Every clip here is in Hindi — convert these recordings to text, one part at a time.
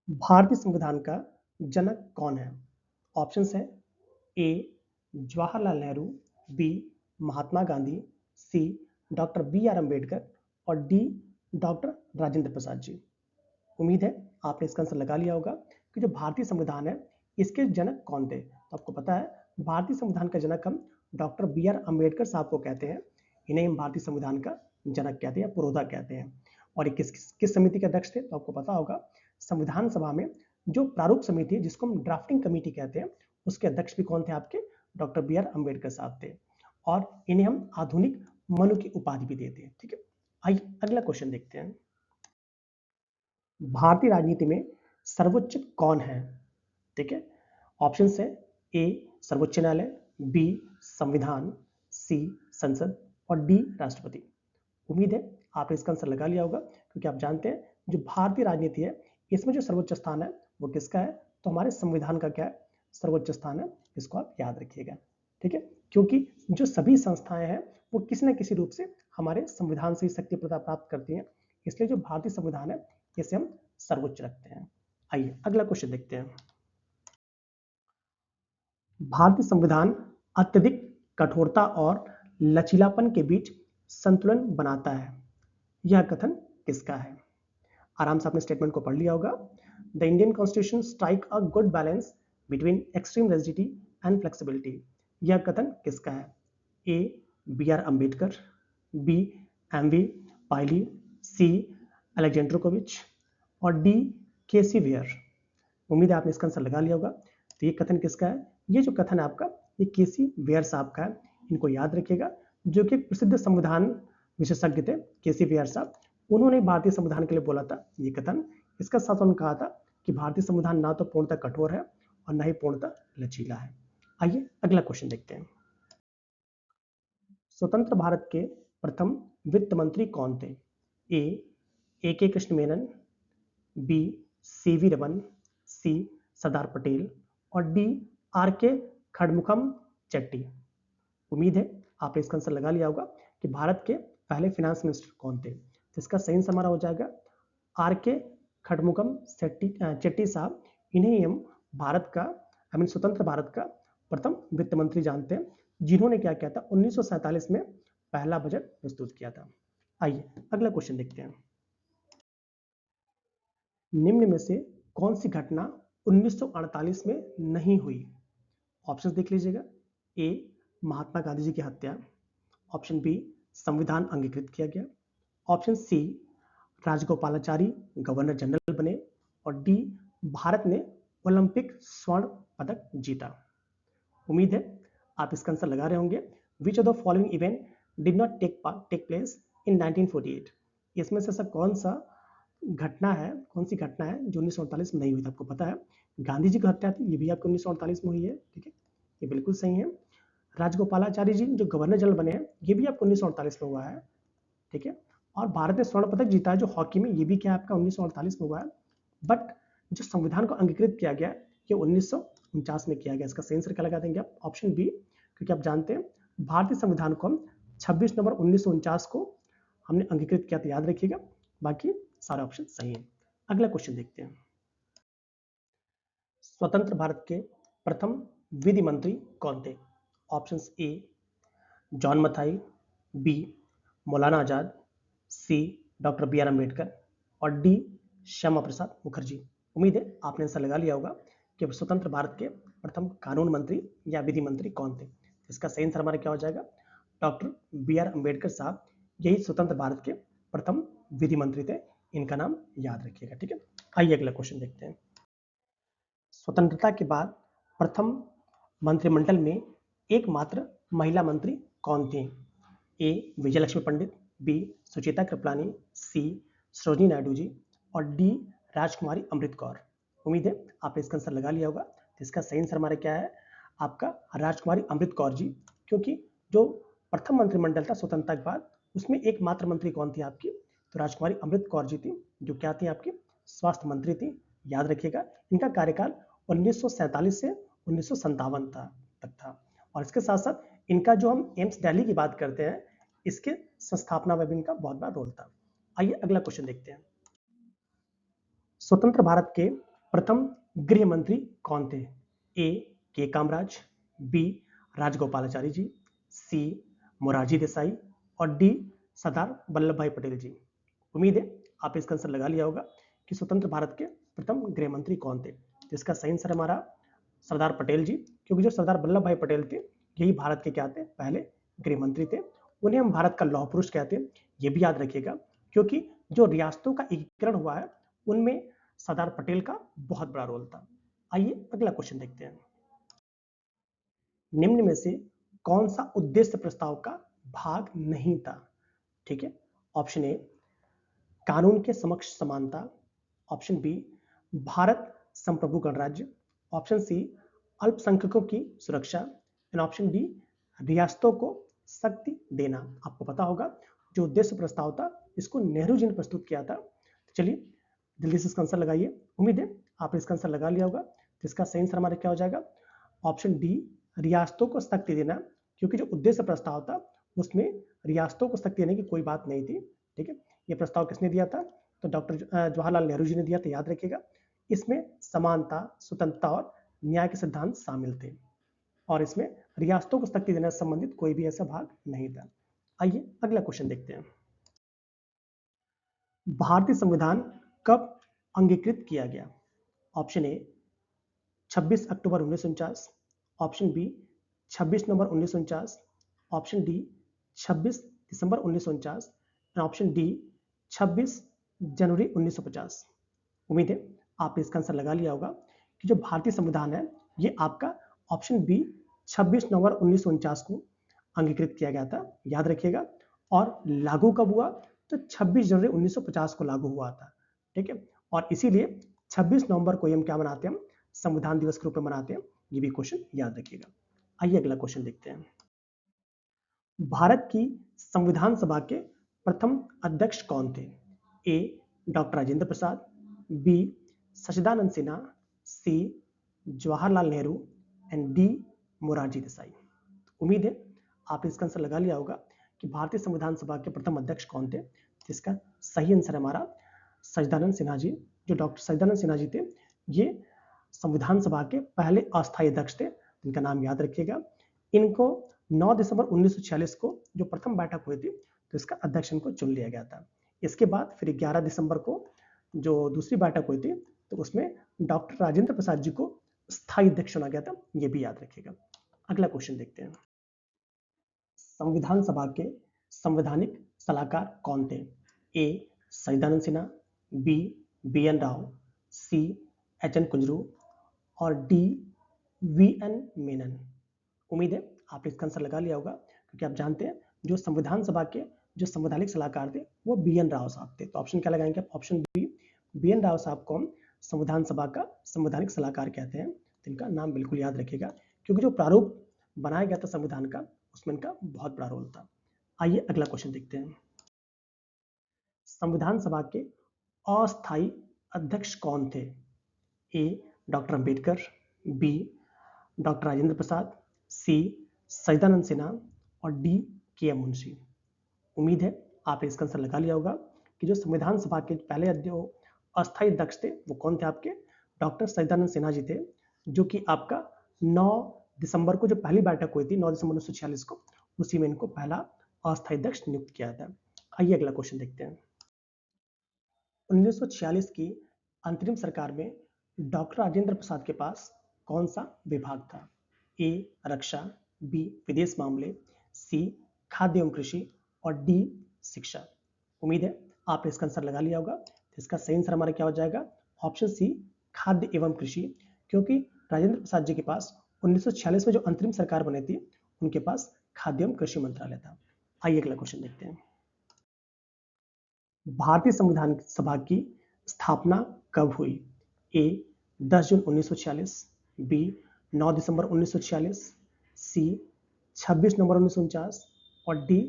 भारतीय संविधान का जनक कौन है? ऑप्शंस है A Jawaharlal Nehru, B Mahatma Gandhi, C doctor B R Ambedkar और डी डॉक्टर राजेंद्र प्रसाद जी। उम्मीद है आपने इसका आंसर लगा लिया होगा कि जो भारतीय संविधान है इसके जनक कौन थे। तो आपको पता है भारतीय संविधान का जनक हम डॉक्टर बी आर अम्बेडकर साहब को कहते हैं। इन्हें हम भारतीय संविधान का जनक कहते हैं, पुरोधा कहते हैं। और ये किस समिति के अध्यक्ष थे? तो आपको पता होगा संविधान सभा में जो प्रारूप समिति है जिसको हम ड्राफ्टिंग कमेटी कहते हैं, उसके अध्यक्ष भी कौन थे? आपके डॉक्टर बी आर अम्बेडकर साहब थे। और इन्हें हम आधुनिक मनु की उपाधि भी देते हैं। ठीक है, आइए अगला क्वेश्चन देखते हैं। भारतीय राजनीति में सर्वोच्च कौन है? ठीक है, ऑप्शन है ए सर्वोच्च न्यायालय, बी संविधान, सी संसद और डी राष्ट्रपति। उम्मीद है आपने इसका आंसर लगा लिया होगा क्योंकि आप जानते हैं जो भारतीय राजनीति है इसमें जो सर्वोच्च स्थान है वो किसका है? तो हमारे संविधान का क्या है? सर्वोच्च स्थान है। इसको आप याद रखिएगा। ठीक है, क्योंकि जो सभी संस्थाएं हैं वो किसी न किसी रूप से हमारे संविधान से ही शक्ति प्राप्त करती हैं, इसलिए जो भारतीय संविधान है इसे हम सर्वोच्च रखते हैं। आइए अगला क्वेश्चन देखते हैं। भारतीय संविधान अत्यधिक कठोरता और लचीलापन के बीच संतुलन बनाता है, यह कथन किसका है? आराम से आपने स्टेटमेंट को पढ़ लिया होगा। The Indian constitution strike a good balance between extreme rigidity and flexibility, यह कथन किसका है? A B R Ambedkar, B M V Pylee, C अलेक्जेंड्रोकोविच और डी के सी वेयर। उम्मीद है आपने इसका आंसर लगा लिया होगा। तो ये कथन किसका है? ये जो कथन है आपका ये के सी वेयर साहब का है। इनको याद रखिएगा, जो कि प्रसिद्ध संविधान विशेषज्ञ थे के सी वेयर साहब। उन्होंने भारतीय संविधान के लिए बोला था ये कथन। इसका साथ उन्होंने कहा था कि भारतीय संविधान ना तो पूर्णतः कठोर है और ना ही पूर्णतः लचीला है। आइए अगला क्वेश्चन देखते हैं। स्वतंत्र भारत के प्रथम वित्त मंत्री कौन थे? A K Krishna Menon, B C V Raman, C Sardar Patel और डी आर के खड़मुखम चेट्टी। उम्मीद है आपने इसका आंसर लगा लिया होगा कि भारत के पहले फाइनेंस मिनिस्टर कौन थे। तो इसका सही आंसर हमारा हो जाएगा आर के खड़मुखम चेट्टी साहब। इन्हें हम भारत का स्वतंत्र भारत का प्रथम वित्त मंत्री जानते हैं, जिन्होंने क्या किया था 1947 में पहला बजट प्रस्तुत किया था। आइए अगला क्वेश्चन देखते हैं। निम्न में से कौन सी घटना 1948 में नहीं हुई? ऑप्शन देख लीजिएगा। ए महात्मा गांधी जी की हत्या, ऑप्शन बी संविधान अंगीकृत किया गया, option C Rajagopalachari governor general बने और डी भारत ने ओलंपिक स्वर्ण पदक जीता। उम्मीद है आप इसका आंसर लगा रहे होंगे। Which of the following event did not take place in 1948? इसमें से ऐसा कौन सी घटना है जो 1948 में नहीं हुई? आपको पता है गांधी जी की हत्या थी, ये भी आपको 1948 में हुई है। ठीक है, ये बिल्कुल सही है। राजगोपालाचारी जी जो गवर्नर जनरल बने हैं ये भी आपको 1948 में हुआ है। ठीक है, और भारत ने स्वर्ण पदक जीता है जो हॉकी में, ये भी क्या आपका 1948 में हुआ है। बट जो संविधान को अंगीकृत किया गया ये 1949 में किया गया। इसका सही आंसर क्या लगा देंगे आप? ऑप्शन बी, क्योंकि आप जानते हैं भारतीय संविधान को हम 26 नवंबर 1949 को हमने अंगीकृत किया, तो याद रखिएगा। बाकी सारे ऑप्शन सही हैं। अगला क्वेश्चन देखते हैं। स्वतंत्र भारत के प्रथम विधि मंत्री कौन थे? Options A John Mathai, B Maulana Azad, C doctor B R Ambedkar और डी श्यामा प्रसाद मुखर्जी। उम्मीद है आपने आंसर लगा लिया होगा कि स्वतंत्र भारत के प्रथम कानून मंत्री या विधि मंत्री कौन थे। इसका सही आंसर हमारा क्या हो जाएगा? डॉक्टर बी आर अम्बेडकर साहब यही स्वतंत्र भारत के प्रथम विधि मंत्री थे। इनका नाम याद रखिएगा। ठीक है, आइए अगला क्वेश्चन देखते हैं। स्वतंत्रता के बाद प्रथम मंत्रिमंडल में एकमात्र महिला मंत्री कौन थी? ए विजयलक्ष्मी पंडित, बी सुचेता कृपलानी, सी सरोजिनी नायडू जी और डी राजकुमारी अमृत कौर। उम्मीद है आपने इसका आंसर लगा लिया होगा। तो इसका सही आंसर हमारा क्या है? आपका राजकुमारी अमृत कौर जी, क्योंकि जो प्रथम मंत्रिमंडल था स्वतंत्रता के बाद उसमें एकमात्र मंत्री कौन थी आपकी? तो राजकुमारी अमृत कौर जी थी, जो क्या थी आपकी? स्वास्थ्य मंत्री थी। याद रखिएगा इनका कार्यकाल 1947 से 1957 तक था। और इसके साथ साथ इनका जो हम एम्स दिल्ली की बात करते हैं इसके संस्थापना में भी इनका बहुत बड़ा रोल था। आइए अगला क्वेश्चन देखते हैं। स्वतंत्र भारत के प्रथम गृह मंत्री कौन थे? ए के कामराज, बी राजगोपालाचारी जी, सी मोरारजी देसाई और डी सरदार वल्लभ भाई पटेल जी। उम्मीद है आप इसका आंसर लगा लिया होगा कि स्वतंत्र भारत के प्रथम गृह मंत्री कौन थे। जिसका सही आंसर हमारा सरदार पटेल जी, क्योंकि जो सरदार वल्लभ भाई पटेल थे यही भारत के क्या थे? पहले गृह मंत्री थे। उन्हें हम भारत का लौह पुरुष कहते हैं, ये भी याद रखिएगा, क्योंकि जो रियासतों का एकीकरण हुआ है उनमें सरदार पटेल का बहुत बड़ा रोल था। आइए अगला क्वेश्चन देखते हैं। निम्न में से कौन सा उद्देश्य प्रस्ताव का भाग नहीं था? ठीक है, ऑप्शन ए कानून के समक्ष समानता, ऑप्शन बी भारत संप्रभु गणराज्य, ऑप्शन सी अल्पसंख्यकों की सुरक्षा एंड ऑप्शन डी रियासतों को शक्ति देना। आपको पता होगा जो उद्देश्य प्रस्ताव था इसको नेहरू जी ने प्रस्तुत किया था। चलिए जल्दी से इसका आंसर लगाइए। उम्मीद है आपने इसका आंसर लगा लिया होगा। इसका सही आंसर हमारा क्या हो जाएगा? ऑप्शन डी रियासतों को शक्ति देना, क्योंकि जो उद्देश्य प्रस्ताव था उसमें रियासतों को शक्ति देने की कोई बात नहीं थी। ठीक है, ये प्रस्ताव किसने दिया था? तो डॉक्टर जवाहरलाल नेहरू जी ने दिया था, याद रखिएगा। इसमें समानता, स्वतंत्रता और न्याय के सिद्धांत शामिल थे और इसमें रियासतों को शक्ति देने से संबंधित कोई भी ऐसा भाग नहीं था। आइए अगला क्वेश्चन देखते हैं। भारतीय संविधान कब अंगीकृत किया गया? ऑप्शन ए 26 अक्टूबर 1949, ऑप्शन बी 26 नवंबर 1949, ऑप्शन डी 26 दिसंबर 1949 और ऑप्शन डी 26 जनवरी 1950। उम्मीद है आपने इसका आंसर लगा लिया होगा कि जो भारतीय संविधान है ये आपका ऑप्शन बी 26 नवंबर 1949 को अंगीकृत किया गया था, याद रखिएगा। और लागू कब हुआ? तो 26 जनवरी 1950 को लागू हुआ था। ठीक है, और इसीलिए 26 नवंबर को हम क्या मनाते हैं? संविधान दिवस के रूप में मनाते हैं। ये भी क्वेश्चन याद रखिएगा। आइए अगला क्वेश्चन देखते हैं। भारत की संविधान सभा के प्रथम अध्यक्ष कौन थे? A doctor Rajendra Prasad, B Sachchidanand Sinha, C Jawaharlal Nehru and D Morarji Desai. उम्मीद है आपने इसका आंसर लगा लिया होगा कि भारतीय संविधान सभा के प्रथम अध्यक्ष कौन थे। जिसका सही आंसर हमारा सच्चिदानंद सिन्हा जी। जो डॉक्टर सच्चिदानंद सिन्हा जी थे ये संविधान सभा के पहले अस्थायी अध्यक्ष थे, इनका नाम याद रखिएगा। इनको 9 दिसंबर 1946 को जो प्रथम बैठक हुई थी तो इसका अध्यक्ष इनको चुन लिया गया था। इसके बाद फिर 11 दिसंबर को जो दूसरी बैठक हुई थी तो उसमें डॉक्टर राजेंद्र प्रसाद जी को स्थायी अध्यक्ष चुना गया था, ये भी याद रखिएगा। अगला क्वेश्चन देखते हैं। संविधान सभा के संवैधानिक सलाहकार कौन थे? A Sachchidanand Sinha, B B N Rau, C H N Kunzru और डी वी एन मेनन। उम्मीद है आपने इसका आंसर लगा लिया होगा, क्योंकि आप जानते हैं जो संविधान सभा के जो संवैधानिक सलाहकार थे वो बी एन राव साहब थे। तो ऑप्शन क्या लगाएंगे आप? ऑप्शन बी एन राव साहब को हम संविधान सभा का संवैधानिक सलाहकार कहते हैं। तो इनका नाम बिल्कुल याद रखिएगा, क्योंकि जो प्रारूप बनाया गया था संविधान का उसमें इनका बहुत बड़ा रोल था। आइए अगला क्वेश्चन देखते हैं। संविधान सभा के अस्थायी अध्यक्ष कौन थे? A doctor Ambedkar, B doctor Rajendra Prasad, C Sachchidanand Sinha और डी के एम मुंशी। उम्मीद है आपने इसका आंसर लगा लिया होगा कि जो संविधान सभा के पहले जो अस्थायी अध्यक्ष थे वो कौन थे? आपके डॉक्टर सच्चिदानंद सिन्हा जी थे, जो कि आपका 9 दिसंबर को जो पहली बैठक हुई थी 9 दिसंबर 1946 को, उसी में इनको पहला अस्थायी अध्यक्ष नियुक्त किया था। आइए अगला क्वेश्चन देखते हैं। 1946 की अंतरिम सरकार में डॉक्टर राजेंद्र प्रसाद के पास कौन सा विभाग था? ए रक्षा, बी विदेश मामले, सी खाद्य एवं कृषि और डी शिक्षा। उम्मीद है आपने इसका आंसर लगा लिया होगा। तो इसका सही आंसर हमारा क्या हो जाएगा? ऑप्शन सी खाद्य एवं कृषि, क्योंकि राजेंद्र प्रसाद जी के पास 1946 में जो अंतरिम सरकार बनी थी उनके पास खाद्य एवं कृषि मंत्रालय था। आइए अगला क्वेश्चन देखते हैं। भारतीय संविधान सभा की स्थापना कब हुई? ए 10 जून 1946, बी 9 दिसंबर 1946, सी 26 नवंबर 1949 और डी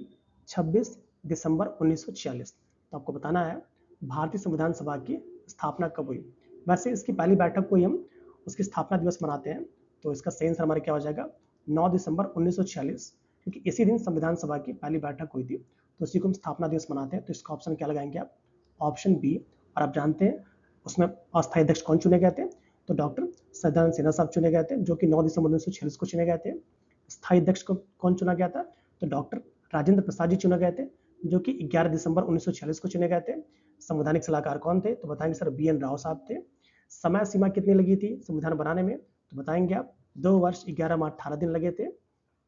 26 दिसंबर 1946। तो आपको बताना है भारतीय संविधान सभा की स्थापना कब हुई। वैसे इसकी पहली बैठक को ही हम उसकी स्थापना दिवस मनाते हैं, तो इसका सही आंसर हमारा क्या हो जाएगा? 9 दिसंबर 1946, क्योंकि इसी दिन संविधान सभा की पहली बैठक हुई थी, तो उसी को हम स्थापना दिवस मनाते हैं। तो इसका ऑप्शन क्या लगाएंगे आप? Option B. और आप जानते हैं उसमें अस्थायी अध्यक्ष कौन चुने गए थे? तो डॉक्टर सदानंद सिन्हा साहब चुने गए थे, जो कि 9 दिसंबर 1946 को चुने गए थे। स्थायी अध्यक्ष को कौन चुना गया था? तो डॉक्टर राजेंद्र प्रसाद जी चुने गए थे, जो कि 11 दिसंबर 1946 को चुने गए थे। संवैधानिक सलाहकार कौन थे? तो बताएंगे सर बी एन राव साहब थे। समय सीमा कितनी लगी थी संविधान बनाने में? तो बताएंगे आप 2 वर्ष 11 माह 18 दिन लगे थे।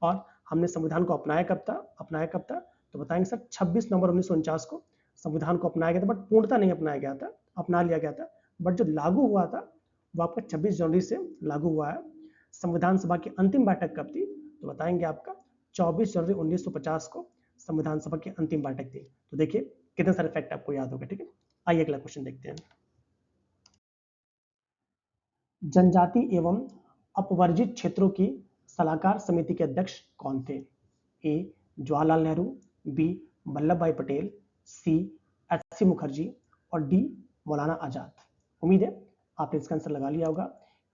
और हमने संविधान को अपनाया कब था? तो बताएंगे सर 26 नवंबर 1949 को संविधान को अपनाया गया था, बट पूर्णतः नहीं अपनाया गया था, अपना लिया गया था, बट जो लागू हुआ था वो आपका 26 जनवरी से लागू हुआ है। संविधान सभा की अंतिम बैठक कब थी? तो बताएंगे आपका 24 जनवरी 1950 को संविधान सभा की अंतिम बैठक थी। तो देखिए कितने सारे फैक्ट आपको याद होगा। ठीक है, आइए अगला क्वेश्चन देखते हैं। जनजाति एवं अपवर्जित क्षेत्रों की सलाहकार समिति के अध्यक्ष कौन थे? A Jawaharlal Nehru, B Vallabh Bhai Patel, C H C Mukherjee और डी मौलाना आजाद। उम्मीद है आपने इसका आंसर लगा लिया होगा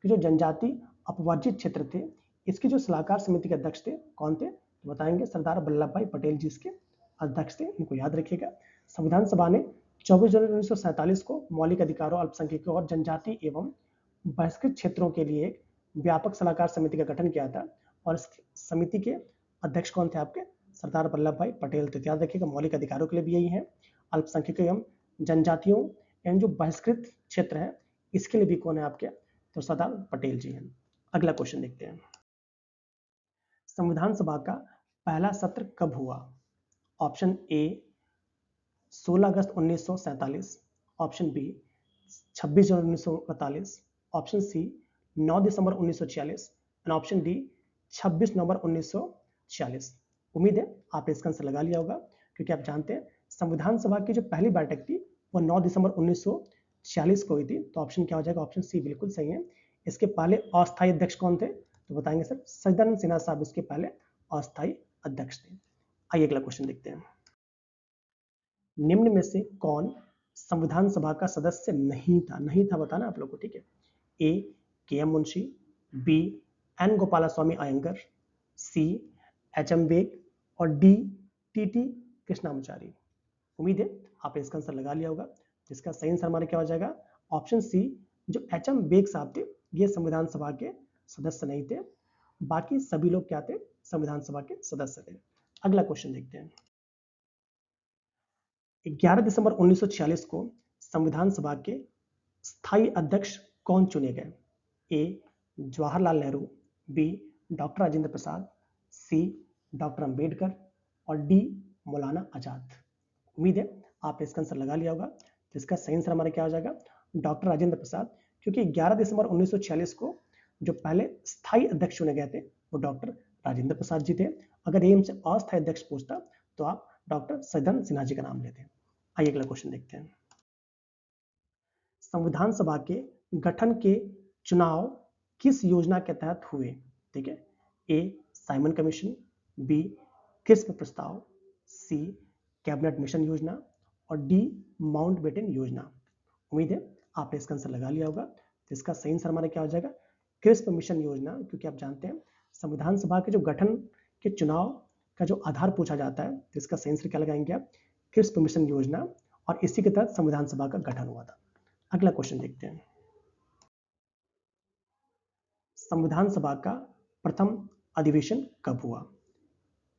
कि जो जनजाति अपवर्जित क्षेत्र थे इसकी जो सलाहकार समिति के अध्यक्ष थे कौन थे? तो बताएंगे सरदार वल्लभ भाई पटेल जी इसके अध्यक्ष थे। इनको याद रखिएगा। संविधान सभा ने 24 जनवरी 1947 को मौलिक अधिकारों, अल्पसंख्यकों और जनजाति एवं बहिष्कृत क्षेत्रों के लिए एक व्यापक सलाहकार समिति का गठन किया था। और इस समिति के अध्यक्ष कौन थे आपके? सरदार वल्लभ भाई पटेल थे। याद रखिएगा मौलिक अधिकारों के लिए भी यही है, अल्पसंख्यकों एवं जनजातियों एवं जो बहिष्कृत क्षेत्र है इसके लिए भी कौन है आपके? तो सरदार पटेल जी हैं। अगला क्वेश्चन देखते हैं। संविधान सभा का पहला सत्र कब हुआ? ऑप्शन ए 16 अगस्त 1947, ऑप्शन बी 26 जनवरी 1942, ऑप्शन सी 9 दिसंबर 1946 एंड ऑप्शन डी 26 नवंबर 1946। उम्मीद है आपने इसका आंसर लगा लिया होगा, क्योंकि आप जानते हैं संविधान सभा की जो पहली बैठक थी वो 9 दिसंबर 1946 को हुई थी। तो ऑप्शन क्या हो जाएगा? ऑप्शन सी बिल्कुल सही है। इसके पहले अस्थायी अध्यक्ष कौन थे? तो बताएंगे सर सदानंद सिन्हा साहब इसके पहले अस्थायी अध्यक्ष थे। आइए अगला क्वेश्चन देखते हैं। निम्न में से कौन संविधान सभा का सदस्य नहीं था बताना आप लोग को। ठीक है, A K M Munshi, B N Gopalaswami Ayyangar, C H M Beg और डी टी टी कृष्णामाचारी। उम्मीद है आपने इसका आंसर लगा लिया होगा, जिसका सही आंसर हमारा क्या हो जाएगा? Option C. जो एच एम बेग साहब थे ये संविधान सभा के सदस्य नहीं थे, बाकी सभी लोग क्या थे? संविधान सभा के सदस्य थे। अगला क्वेश्चन देखते हैं। 11 दिसंबर 1946 को संविधान सभा के स्थायी अध्यक्ष कौन चुने गए? ए जवाहरलाल नेहरू, बी डॉक्टर राजेंद्र प्रसाद, सी डॉक्टर अंबेडकर और डी मौलाना आजाद। उम्मीद है आपने इसका आंसर लगा लिया होगा, जिसका सही आंसर हमारा क्या हो जाएगा? डॉक्टर राजेंद्र प्रसाद, क्योंकि 11 दिसंबर 1946 को जो पहले स्थायी अध्यक्ष चुने गए थे वो डॉक्टर राजेंद्र प्रसाद जी थे। अगर ये हमसे अस्थायी अध्यक्ष पूछता तो आप डॉक्टर सदानंद सिन्हा जी का नाम लेते। आइए अगला क्वेश्चन देखते हैं। संविधान सभा के गठन के चुनाव किस योजना के तहत हुए? ठीक है, ए साइमन कमीशन, बी किस्म प्रस्ताव, सी कैबिनेट मिशन योजना और डी माउंटबेटन योजना। उम्मीद है आपने इसका आंसर लगा लिया होगा, तो इसका सही आंसर हमारा क्या हो जाएगा? क्रिस्प मिशन योजना, क्योंकि आप जानते हैं संविधान सभा के जो गठन के चुनाव का जो आधार पूछा जाता है तो इसका सही आंसर क्या लगाएंगे आप? क्रिस्प मिशन योजना, और इसी के तहत संविधान सभा का गठन हुआ था। अगला क्वेश्चन देखते हैं। संविधान सभा का प्रथम अधिवेशन कब हुआ?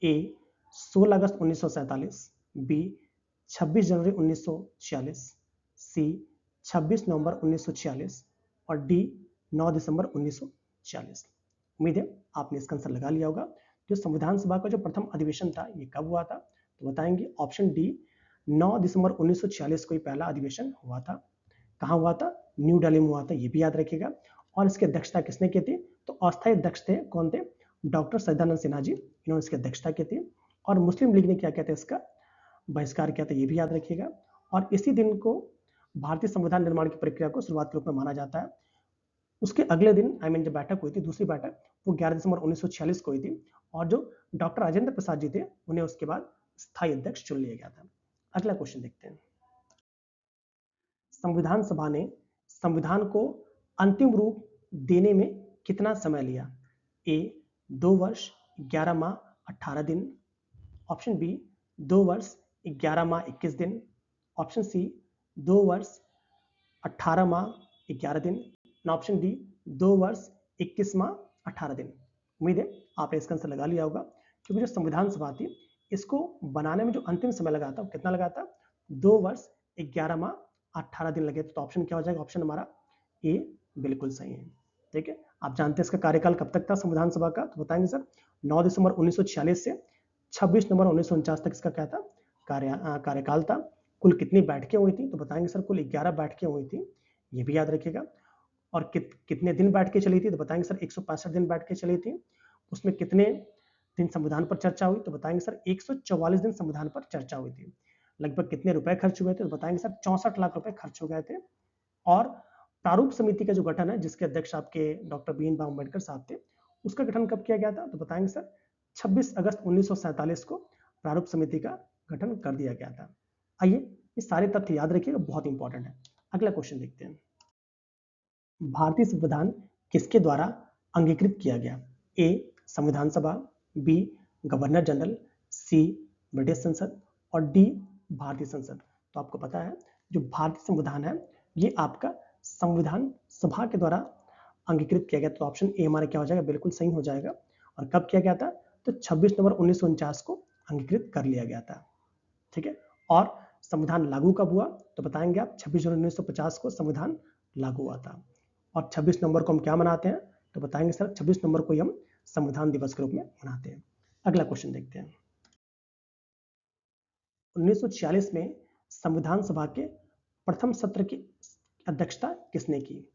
ए 16 अगस्त 1947, बी 26 जनवरी 1946, सी 26 नवंबर 1946 और डी 9 दिसंबर 1946। उम्मीद है आपने इसका आंसर लगा लिया होगा। जो संविधान सभा का जो प्रथम अधिवेशन था ये कब हुआ था? तो बताएंगे ऑप्शन डी 9 दिसंबर 1946 को ही पहला अधिवेशन हुआ था। कहाँ हुआ था? न्यू दिल्ली में हुआ था, ये भी याद रखिएगा। और इसकी अध्यक्षता किसने की थी? तो अस्थायी अध्यक्ष थे, कौन थे? डॉक्टर सदानंद सिन्हा जी, इन्होंने इसकी अध्यक्षता की थी। और मुस्लिम लीग ने क्या कहते हैं इसका बहिष्कार किया था, ये भी याद रखिएगा। और इसी दिन को भारतीय संविधान निर्माण की प्रक्रिया को शुरुआत के रूप में माना जाता है। उसके अगले दिन जब बैठक हुई थी, दूसरी बैठक, वो 11 दिसंबर 1946 को हुई थी। और जो डॉक्टर राजेंद्र प्रसाद जी थे उन्हें उसके बाद स्थायी अध्यक्ष चुन लिया गया था। अगला क्वेश्चन देखते हैं। संविधान सभा ने संविधान को अंतिम रूप देने में कितना समय लिया? ए 2 वर्ष 11 माह 18 दिन, ऑप्शन बी 2 वर्ष 11 माह 21 दिन, ऑप्शन सी 2 वर्ष 18 माह 11 दिन। ऑप्शन डी 2 वर्ष 21 माह 18 दिन। उम्मीद है आपने इसका आंसर लगा लिया होगा, क्योंकि जो संविधान सभा थी इसको बनाने में जो अंतिम समय लगा था वो कितना लगा था? 2 वर्ष 11 माह 18 दिन लगे। तो ऑप्शन क्या हो जाएगा? ऑप्शन हमारा ए बिल्कुल सही है। ठीक है, आप जानते हैं इसका कार्यकाल कब तक था संविधान सभा का? तो बताएंगे सर 9 दिसंबर 1946 से 26 नवंबर 1949 तक इसका क्या था? कार्यकाल था। कुल कितनी बैठकें हुई थी? तो बताएंगे सर कुल 11 बैठकें हुई थी, ये भी याद रखिएगा। और कितने दिन बैठकें चली थी? तो बताएंगे सर 165 दिन बैठकें चली थी। उसमें कितने दिन संविधान पर चर्चा हुई? तो बताएंगे सर 144 दिन संविधान पर चर्चा हुई थी। लगभग कितने रुपए खर्च हुए थे? तो बताएंगे सर 64 लाख रुपए खर्च हो गए थे। और प्रारूप समिति का जो गठन है, जिसके अध्यक्ष आपके डॉक्टर भीमराव अम्बेडकर साहब थे, उसका गठन कब किया गया था? तो बताएंगे सर 26 अगस्त 1947 को प्रारूप समिति का गठन कर दिया गया था। आइए ये सारे तथ्य याद रखिएगा, बहुत इंपॉर्टेंट है। अगला क्वेश्चन देखते हैं। भारतीय संविधान किसके द्वारा अंगीकृत किया गया? ए संविधान सभा, बी गवर्नर जनरल, सी ब्रिटिश संसद और डी भारतीय संसद। तो आपको पता है जो भारतीय संविधान है ये आपका संविधान सभा के द्वारा अंगीकृत किया गया। तो ऑप्शन ए हमारा क्या हो जाएगा? बिल्कुल सही हो जाएगा। और कब किया गया था? तो 26 नवंबर 1949 को अंगीकृत कर लिया गया था। ठीक है, और संविधान लागू कब हुआ? तो बताएंगे आप 26 जनवरी 1950 को संविधान लागू हुआ था। और 26 नवंबर को हम क्या मनाते हैं? तो बताएंगे सर 26 नवंबर को ही हम संविधान दिवस के रूप में मनाते हैं। अगला क्वेश्चन देखते हैं। 1946 में संविधान सभा के प्रथम सत्र की अध्यक्षता किसने की?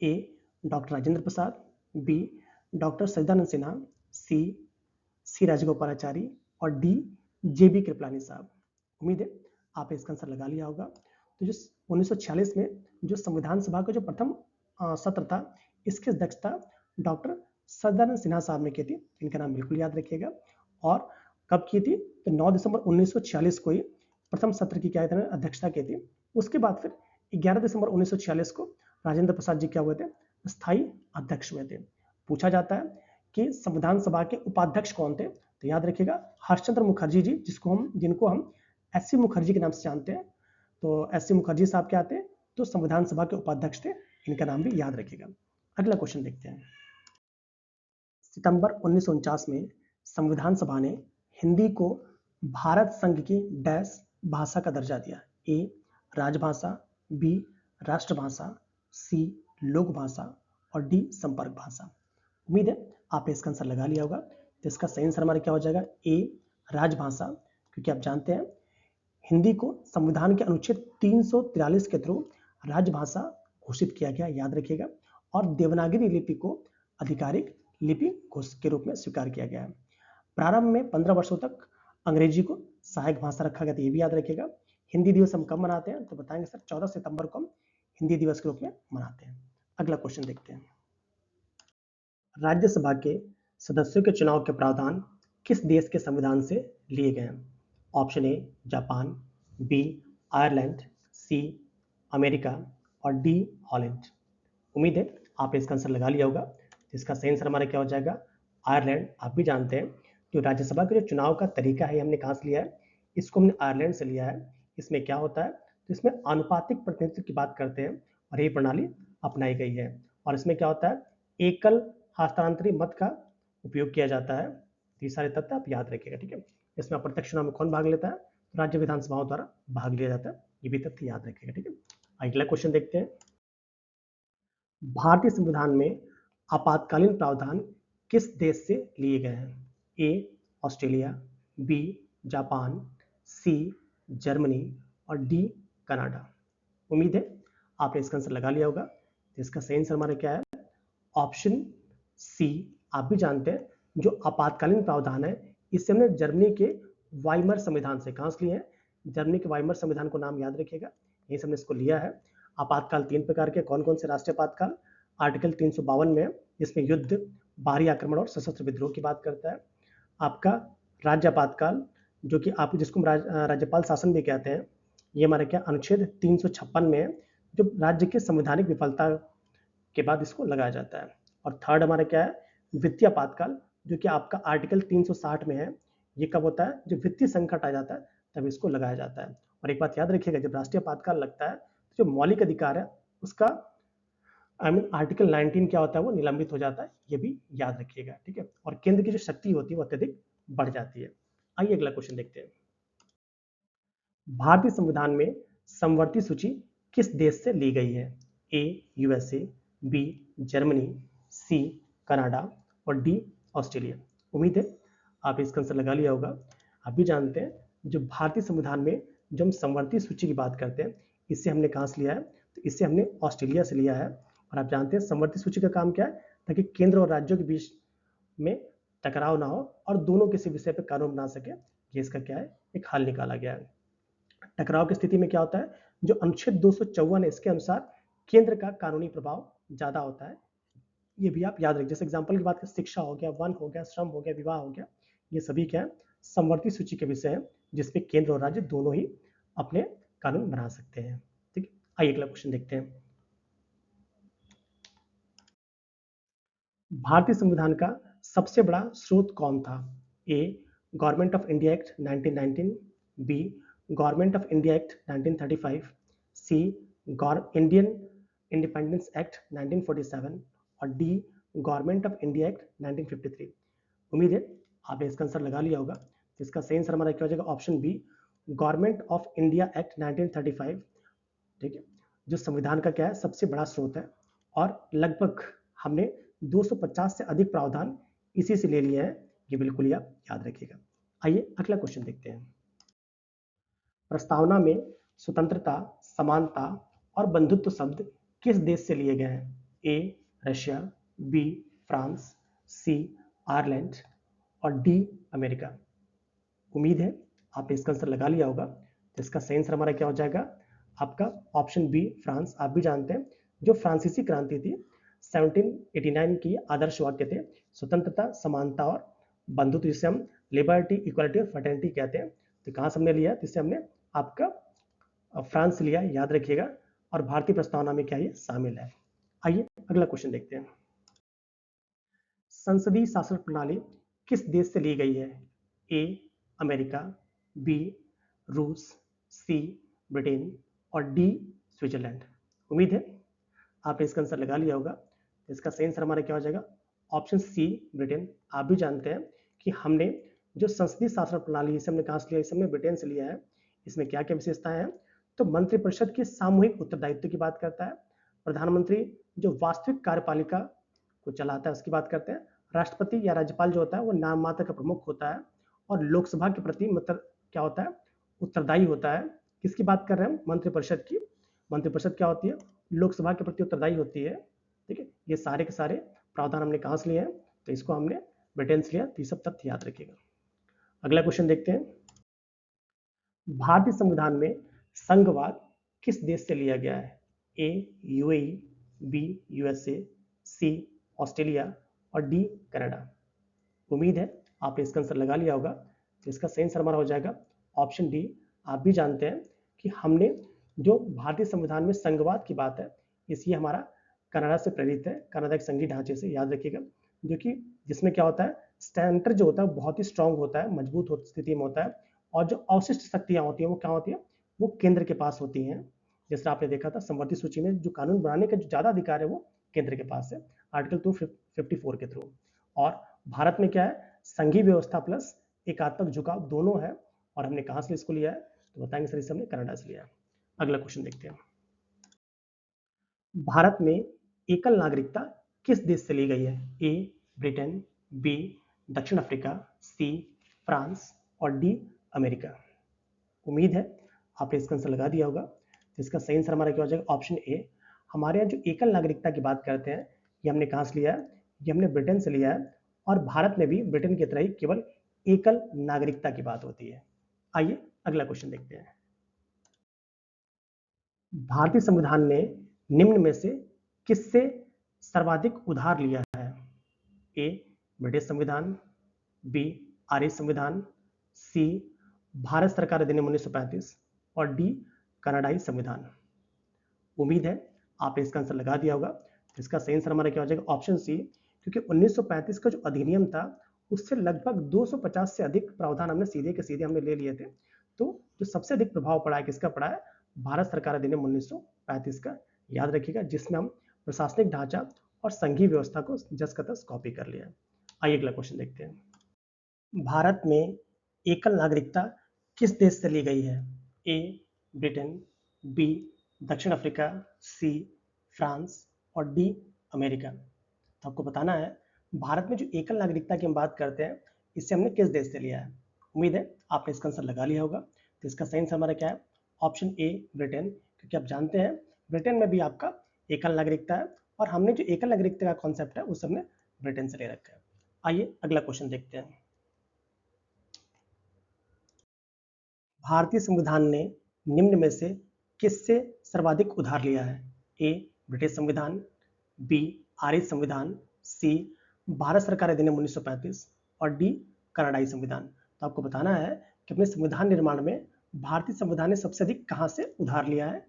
ए doctor Rajendra Prasad, B doctor सच्चिदानंद सिन्हा, सी राजगोपालाचारी और डी जे.बी. कृपलानी साहब। उम्मीद है आपने इसका आंसर लगा लिया होगा। तो जो 1946 में जो संविधान सभा का जो प्रथम सत्र था, इसकी अध्यक्षता डॉक्टर सच्चिदानंद सिन्हा साहब ने की थी। इनका नाम बिल्कुल याद रखिएगा। और कब की थी? तो 9 दिसंबर 1946 को ही प्रथम सत्र की क्या अध्यक्षता की थी। उसके बाद फिर 11 दिसंबर 1946 को राजेंद्र प्रसाद जी क्या हुए थे? स्थायी अध्यक्ष हुए थे। पूछा जाता है कि संविधान सभा के उपाध्यक्ष कौन थे? तो याद रखिएगा हर्षचंद्र मुखर्जी जी, जिनको हम एस सी मुखर्जी के नाम से जानते हैं। तो एस सी मुखर्जी साहब क्या थे? तो संविधान सभा के उपाध्यक्ष थे। इनका नाम भी याद रखिएगा। अगला क्वेश्चन देखते हैं। सितंबर 1949 में संविधान सभा ने हिंदी को भारत संघ की डैश भाषा का दर्जा दिया। ए राजभाषा, बी राष्ट्रभाषा, सी लोक भाषा और डी संपर्क भाषा। उम्मीद है आपने इसका आंसर लगा लिया होगा। तो इसका सही आंसर हमारा क्या हो जाएगा? ए राजभाषा। क्योंकि आप जानते हैं हिंदी को संविधान के अनुच्छेद 343 के थ्रू राजभाषा घोषित किया गया, याद रखिएगा। और देवनागरी लिपि को आधिकारिक लिपि के रूप में स्वीकार किया गया है। प्रारंभ में 15 वर्षों तक अंग्रेजी को सहायक भाषा रखा गया था, ये भी याद रखिएगा। हिंदी दिवस हम कब मनाते हैं? तो बताएंगे सर 14 सितंबर को हम हिंदी दिवस के रूप में मनाते हैं। अगला क्वेश्चन देखते हैं। राज्यसभा के सदस्यों के चुनाव के प्रावधान किस देश के संविधान से लिए गए हैं? Option A Japan, B Ireland, C America और डी हॉलैंड। उम्मीद है आपने इसका आंसर लगा लिया होगा। इसका सही आंसर हमारा क्या हो जाएगा? आयरलैंड। आप भी जानते हैं जो राज्यसभा के जो चुनाव का तरीका है हमने कहाँ से लिया है? इसको हमने आयरलैंड से लिया है। इसमें क्या होता है? तो इसमें आनुपातिक प्रतिनिधित्व की बात करते हैं और ये प्रणाली अपनाई गई है। और इसमें क्या होता है? एकल हस्तांतरी मत का उपयोग किया जाता है। ये सारे तथ्य आप याद रखिएगा, ठीक है। इसमें अप्रत्यक्ष चुनाव में कौन भाग लेता है? तो राज्य विधानसभाओं द्वारा भाग लिया जाता है। ये भी तथ्य याद रखिएगा, ठीक है। अगला क्वेश्चन देखते हैं। भारतीय संविधान में आपातकालीन प्रावधान किस देश से लिए गए हैं? A Australia, B Japan, C Germany और डी कनाडा। उम्मीद है आपने इसका आंसर लगा लिया होगा। तो इसका सही आंसर हमारा क्या है? Option C. आप भी जानते हैं जो आपातकालीन प्रावधान है इसे हमने जर्मनी के वाइमर संविधान से कहां से लिए हैं? जर्मनी के वाइमर संविधान को नाम याद रखिएगा, यही से हमने इसको लिया है। आपातकाल 3 प्रकार के कौन कौन से? राष्ट्रीय आपातकाल आर्टिकल 352 में, जिसमें युद्ध, बाहरी आक्रमण और सशस्त्र विद्रोह की बात करता है। आपका राज्य आपातकाल, जो कि आप जिसको राज्यपाल शासन भी कहते हैं, ये हमारा क्या अनुच्छेद 356 में है, जो राज्य की संवैधानिक विफलता के बाद इसको लगाया जाता है। और थर्ड हमारा क्या है? वित्तीय आपातकाल, जो कि आपका आर्टिकल 360 में है। ये कब होता है? जब वित्तीय संकट आ जाता है तब इसको लगाया जाता है। और एक बात याद रखिएगा, जब राष्ट्रीय आपातकाल लगता है तो जो मौलिक अधिकार है उसका आर्टिकल 19 क्या होता है, वो निलंबित हो जाता है, ये भी याद रखिएगा, ठीक है। और केंद्र की जो शक्ति होती है वो अत्यधिक बढ़ जाती है। आइए अगला क्वेश्चन देखते हैं। भारतीय संविधान में समवर्ती सूची किस देश से ली गई है? A USA, B Germany, C Canada और डी ऑस्ट्रेलिया। उम्मीद है आप इसका आंसर लगा लिया होगा। आप भी जानते हैं जो भारतीय संविधान में जो हम समवर्ती सूची की बात करते हैं, इसे हमने कहाँ से लिया है? तो इसे हमने ऑस्ट्रेलिया से लिया है। और आप जानते हैं समवर्ती सूची का काम क्या है? ताकि केंद्र और राज्यों के बीच में टकराव ना हो और दोनों किसी विषय पर कानून बना सके। ये इसका क्या है? एक हल निकाला गया है। टकराव की स्थिति में क्या होता है? जो अनुच्छेद 254 है इसके अनुसार केंद्र का कानूनी प्रभाव ज्यादा होता है। ये भी आप याद रखिए। जैसे एग्जांपल की बात करें, शिक्षा हो गया, वन हो गया, श्रम हो गया, विवाह हो गया, ये सभी क्या है? समवर्ती सूची के विषय हैं जिसमें केंद्र और राज्य दोनों ही अपने कानून बना सकते हैं। ठीक है, आइए अगला क्वेश्चन देखते हैं। भारतीय संविधान का सबसे बड़ा स्रोत कौन था? A government of India act 1919, B government of India act 1935, C Indian independence act 1947 और D government of India act 1953। उम्मीद है आपने इसका आंसर लगा लिया होगा। तो इसका सही आंसर हमारा क्या हो जाएगा? Option B government of India act 1935। ठीक है, जो संविधान का क्या है? सबसे बड़ा स्रोत है और लगभग हमने 250 से अधिक प्रावधान इसी से ले लिए हैं। ये बिल्कुल आप याद रखिएगा। आइए अगला क्वेश्चन देखते हैं। प्रस्तावना में स्वतंत्रता, समानता और बंधुत्व शब्द किस देश से लिए गए हैं? A Russia, B France, C Ireland और डी अमेरिका। उम्मीद है आपने इसका आंसर लगा लिया होगा। तो इसका सही आंसर हमारा क्या हो जाएगा? आपका ऑप्शन बी फ्रांस। आप भी जानते हैं जो फ्रांसीसी क्रांति थी 1789 की आदर्श वाक्य थे स्वतंत्रता, समानता और बंधुत्व, जिसे हम लिबर्टी, इक्वालिटी और फ्रेटर्निटी कहते हैं। तो कहाँ से हमने लिया? जिससे हमने आपका फ्रांस से लिया, याद रखिएगा। और भारतीय प्रस्तावना में क्या ये शामिल है। आइए अगला क्वेश्चन देखते हैं। संसदीय शासन प्रणाली किस देश से ली गई है? ए अमेरिका, बी रूस, सी ब्रिटेन और डी स्विट्जरलैंड। उम्मीद है आपने इसका आंसर लगा लिया होगा। इसका सही आंसर हमारा क्या हो जाएगा? Option C Britain. आप भी जानते हैं कि हमने जो संसदीय शासन प्रणाली इसे हमने कहाँ से लिया? इसे हमने ब्रिटेन से लिया है। इसमें क्या क्या विशेषताएं हैं? तो मंत्रिपरिषद की सामूहिक उत्तरदायित्व की बात करता है। प्रधानमंत्री जो वास्तविक कार्यपालिका को चलाता है उसकी बात करते हैं। राष्ट्रपति या राज्यपाल जो होता है वो नाम मात्र का प्रमुख होता है और लोकसभा के प्रति मतलब क्या होता है? उत्तरदायी होता है। किसकी बात कर रहे हैं? मंत्रिपरिषद की। मंत्रिपरिषद क्या होती है? लोकसभा के प्रति उत्तरदायी होती है। ठीक है, ये सारे के सारे प्रावधान हमने कहाँ से लिए हैं? तो इसको हमने ब्रिटेन से लिया। तो ये सब तथ्य याद रखिएगा। अगला क्वेश्चन देखते हैं। भारतीय संविधान में संघवाद किस देश से लिया गया है? ए यूएई, बी यूएसए, सी ऑस्ट्रेलिया और डी कनाडा। उम्मीद है आपने इसका आंसर लगा लिया होगा। तो इसका सही आंसर हमारा हो जाएगा ऑप्शन डी। आप भी जानते हैं कि हमने जो भारतीय संविधान में संघवाद की बात है इसलिए हमारा कनाडा से प्रेरित है, कनाडा के संघीय ढांचे से, याद रखिएगा। जो कि जिसमें क्या होता है? सेंटर जो होता है बहुत ही स्ट्रांग होता है, मजबूत स्थिति में होता है और जो अवशिष्ट शक्तियां होती हैं वो क्या होती है? वो केंद्र के पास होती हैं। जैसे आपने देखा था समवर्ती सूची में जो कानून बनाने का जो ज्यादा अधिकार है वो केंद्र के पास है, आर्टिकल 254 के थ्रू। और भारत में क्या है? संघीय व्यवस्था प्लस एकात्मक झुकाव दोनों है। और हमने कहां से इसको लिया है? तो बताएंगे सर, इसे हमने कनाडा से लिया है। अगला क्वेश्चन देखते हैं। भारत में एकल नागरिकता किस देश से ली गई है? ए ब्रिटेन, बी दक्षिण अफ्रीका, सी फ्रांस और डी अमेरिका। उम्मीद है आपने इसका आंसर लगा दिया होगा। तो इसका सही आंसर हमारा क्या हो जाएगा? Option A. हमारे यहाँ जो एकल नागरिकता की बात करते हैं ये हमने कहां से लिया है? ये हमने ब्रिटेन से लिया है। और भारत में भी ब्रिटेन की तरह ही केवल एकल नागरिकता की बात होती है। आइए अगला क्वेश्चन देखते हैं। भारतीय संविधान ने निम्न में से किससे सर्वाधिक उधार लिया है? ए ब्रिटिश संविधान, बी आर्य संविधान, सी भारत सरकार अधिनियम 1935 और डी कनाडाई संविधान। उम्मीद है आपने इसका आंसर लगा दिया होगा। इसका सही आंसर हमारा क्या हो जाएगा? Option C. क्योंकि 1935 का जो अधिनियम था उससे लगभग 250 से अधिक प्रावधान हमने सीधे के सीधे हमने ले लिए थे। तो जो सबसे अधिक प्रभाव पड़ा है किसका पड़ा है? भारत सरकार अधिनियम 1935 का, याद रखिएगा, जिसमें हम प्रशासनिक ढांचा और संघीय व्यवस्था को जस का तस कॉपी कर लिया। आइए अगला क्वेश्चन देखते हैं। भारत में एकल नागरिकता किस देश से ली गई है? ए ब्रिटेन, बी दक्षिण अफ्रीका, सी फ्रांस और डी अमेरिका। तो आपको बताना है भारत में जो एकल नागरिकता की हम बात करते हैं, इससे हमने किस देश से लिया है। उम्मीद है आपने इसका आंसर लगा लिया होगा। तो इसका सही आंसर हमारा क्या है? ऑप्शन ए ब्रिटेन, क्योंकि आप जानते हैं ब्रिटेन में भी आपका एकल नागरिकता है और हमने जो एकल नागरिकता का कॉन्सेप्ट है उस हमने ब्रिटेन से ले रखा है। आइए अगला क्वेश्चन देखते हैं। भारतीय संविधान ने निम्न में से किससे सर्वाधिक उधार लिया है? ए ब्रिटिश संविधान, बी आर्य संविधान, सी भारत सरकार अधिनियम 1935 और डी कनाडाई संविधान। तो आपको बताना है कि अपने संविधान निर्माण में भारतीय संविधान ने सबसे अधिक कहां से उधार लिया है।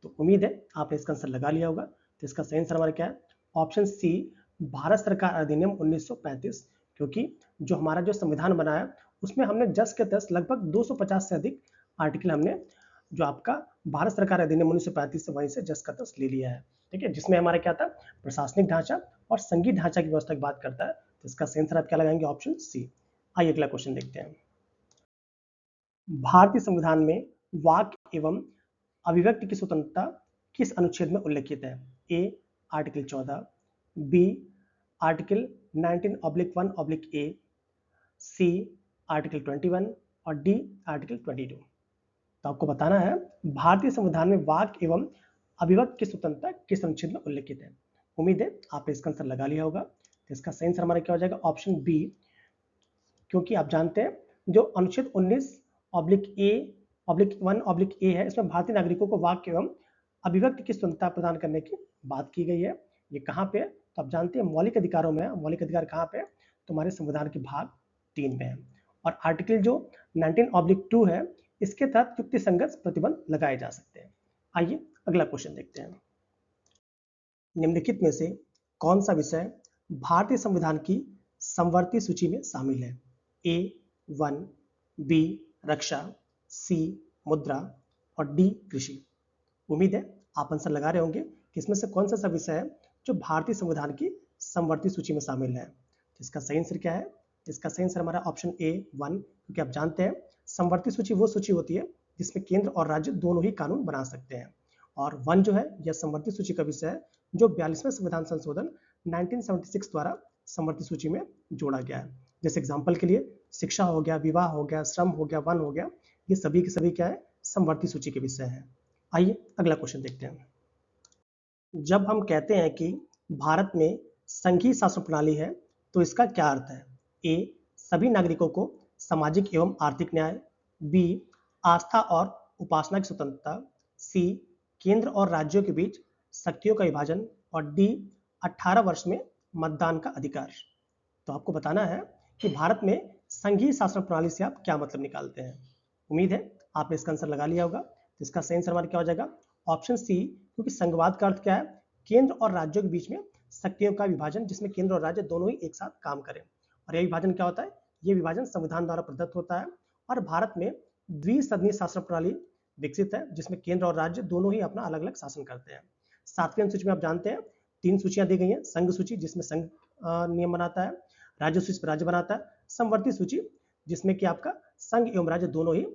तो उम्मीद है आपने इसका आंसर लगा लिया होगा। तो इसका सही आंसर हमारा क्या है? ऑप्शन सी भारत सरकार अधिनियम 1935, क्योंकि जो हमारा जो संविधान बना है उसमें हमने 10 के 10 लगभग 250 से अधिक आर्टिकल हमने जो आपका भारत सरकार अधिनियम 1935 से वहीं से 10 का 10 ले लिया है। ठीक है, जिसमें हमारा क्या था? प्रशासनिक ढांचा और संघीय ढांचा की व्यवस्था की बात करता है। तो इसका सही आंसर आप क्या लगाएंगे? Option C. आइए अगला क्वेश्चन देखते हैं। भारतीय संविधान में वाक एवं अभिव्यक्ति की स्वतंत्रता किस अनुच्छेद में उल्लिखित है? A article 14, B article 19/1/A, C article 21 और डी आर्टिकल 22। तो आपको बताना है भारतीय संविधान में वाक एवं अभिव्यक्ति की स्वतंत्रता किस अनुच्छेद में उल्लिखित है। उम्मीद है आपने इसका आंसर लगा लिया होगा। तो इसका सही आंसर हमारा क्या हो जाएगा? ऑप्शन बी, क्योंकि आप जानते हैं जो अनुच्छेद 19/1/A है, इसमें भारतीय नागरिकों को वाक एवं अभिव्यक्ति की स्वतंत्रता प्रदान करने की बात की गई है। ये कहाँ पे है? तो आप जानते हैं मौलिक अधिकारों में है। मौलिक अधिकार कहाँ पे है? तो हमारे संविधान के भाग 3 में है। और आर्टिकल जो 19/2 है, इसके तहत युक्ति संगत प्रतिबंध लगाए जा सकते हैं। आइए अगला क्वेश्चन देखते हैं। निम्नलिखित में से कौन सा विषय भारतीय संविधान की समवर्ती सूची में शामिल है? ए वन, बी रक्षा, सी मुद्रा और डी कृषि। उम्मीद है आप आंसर लगा रहे होंगे कि इसमें से कौन सा विषय है जो भारतीय संविधान की समवर्ती सूची में शामिल है। तो इसका सही आंसर क्या है? इसका सही आंसर हमारा ऑप्शन ए वन, क्योंकि आप जानते हैं समवर्ती सूची वो सूची होती है जिसमें केंद्र और राज्य दोनों ही कानून बना सकते हैं। और वन जो है यह समवर्ती सूची का विषय है जो 42वें संविधान संशोधन 1976 द्वारा समवर्ती सूची में जोड़ा गया है। जैसे एग्जाम्पल के लिए शिक्षा हो गया, विवाह हो गया, श्रम हो गया, वन हो गया, ये सभी के सभी क्या है? समवर्ती सूची के विषय है। आइए अगला क्वेश्चन देखते हैं। जब हम कहते हैं कि भारत में संघीय शासन प्रणाली है तो इसका क्या अर्थ है? ए सभी नागरिकों को सामाजिक एवं आर्थिक न्याय, बी आस्था और उपासना की स्वतंत्रता, सी केंद्र और राज्यों के बीच शक्तियों का विभाजन और डी 18 वर्ष में मतदान का अधिकार। तो आपको बताना है कि भारत में संघीय शासन प्रणाली से आप क्या मतलब निकालते हैं। उम्मीद है आपने इसका आंसर लगा लिया होगा। तो इसका सही आंसर हमारा क्या हो जाएगा? ऑप्शन सी, क्योंकि संघवाद का अर्थ क्या है? केंद्र और राज्यों के बीच में शक्तियों का विभाजन, जिसमें केंद्र और राज्य दोनों ही एक साथ काम करें। और यह विभाजन क्या होता है? ये विभाजन संविधान द्वारा प्रदत्त होता है और भारत में द्विसदनीय शासन प्रणाली विकसित है जिसमें केंद्र और राज्य दोनों ही अपना अलग अलग शासन करते हैं। 7वीं अनुसूची में आप जानते हैं 3 सूचियां दी गई हैं। संघ सूची जिसमें संघ नियम बनाता है, राज्य सूची पर राज्य बनाता है, समवर्ती सूची जिसमें कि आपका संघ एवं राज्य दोनों ही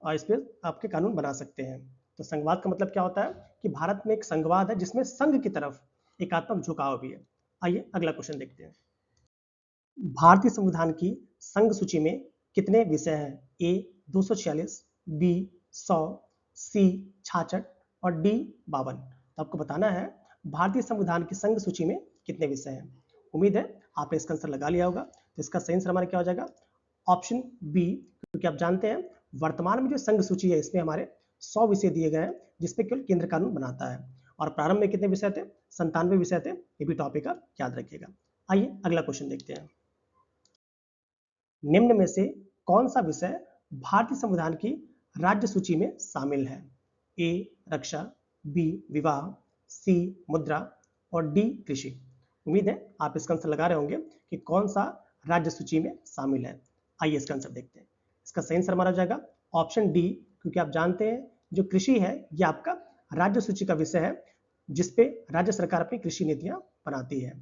इस पर आपके कानून बना सकते हैं। तो संघवाद का मतलब क्या होता है कि भारत में एक संघवाद है जिसमें संघ की तरफ एकात्मक झुकाव भी है। आइए अगला क्वेश्चन देखते हैं। भारतीय संविधान की संघ सूची में कितने विषय हैं? ए 246, बी 100, सी 66 और डी 52। तो आपको बताना है भारतीय संविधान की संघ सूची में कितने विषय हैं। उम्मीद है आपने इसका आंसर लगा लिया होगा। तो इसका सही आंसर हमारा क्या हो जाएगा? ऑप्शन बी, क्योंकि आप जानते हैं वर्तमान में जो संघ सूची है इसमें हमारे 100 विषय दिए गए हैं जिसपे केवल केंद्र कानून बनाता है। और प्रारंभ में कितने विषय थे? 97 विषय थे। ये भी टॉपिक आप याद रखिएगा। आइए अगला क्वेश्चन देखते हैं। निम्न में से कौन सा विषय भारतीय संविधान की राज्य सूची में शामिल है? ए रक्षा, बी विवाह, सी मुद्रा और डी कृषि। उम्मीद है आप इसका आंसर लगा रहे होंगे कि कौन सा राज्य सूची में शामिल है। आइए इसका आंसर देखते हैं। इसका सही आंसर हमारा जाएगा ऑप्शन डी, क्योंकि आप जानते हैं जो कृषि है यह आपका राज्य सूची का विषय है जिसपे राज्य सरकार अपनी कृषि नीतियां बनाती है।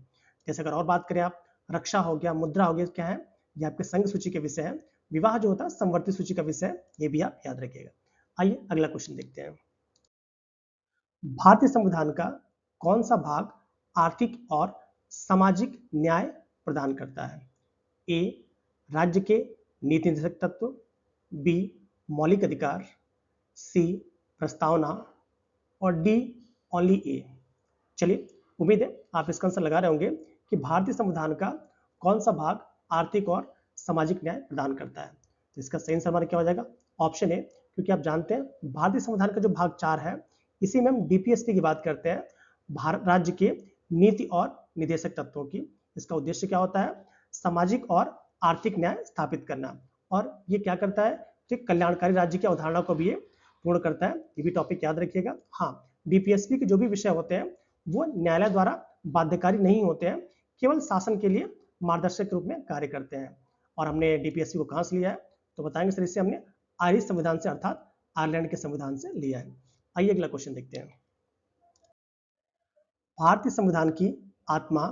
जैसे अगर और बात करें आप, रक्षा हो गया, मुद्रा हो गया, क्या है, ये आपके संघ सूची के विषय है। विवाह जो होता है संवर्ती सूची का विषय है, ये भी आप याद रखिएगा। आइए अगला क्वेश्चन देखते हैं। भारतीय संविधान का कौन सा भाग आर्थिक और सामाजिक न्याय प्रदान करता है? ए राज्य के नीति निर्देशक तत्व, बी मौलिक अधिकार, सी प्रस्तावना और डी ओनली ए। चलिए, उम्मीद है आप इसका आंसर लगा रहे होंगे कि भारतीय संविधान का कौन सा भाग आर्थिक और सामाजिक न्याय प्रदान करता है। तो इसका सही आंसर हमारा क्या हो जाएगा? ऑप्शन ए, क्योंकि आप जानते हैं भारतीय संविधान का जो भाग 4 है, इसी में हम डीपीएसपी की बात करते हैं, भारत राज्य के नीति और निदेशक तत्वों की। इसका उद्देश्य क्या होता है? सामाजिक और आर्थिक न्याय स्थापित करना। और ये क्या करता है कि कल्याणकारी राज्य की अवधारणा को भी ये पूर्ण करता है। ये भी टॉपिक याद रखिएगा। हाँ, डीपीएसपी के जो भी विषय होते हैं वो न्यायालय द्वारा बाध्यकारी नहीं होते हैं, केवल शासन के लिए मार्गदर्शक के रूप में कार्य करते हैं। और हमने डीपीएसपी को कहां से लिया है? तो बताएंगे सर, इससे हमने आयरिश संविधान से, अर्थात आयरलैंड के संविधान से लिया है। आइए अगला क्वेश्चन देखते हैं। भारतीय संविधान की आत्मा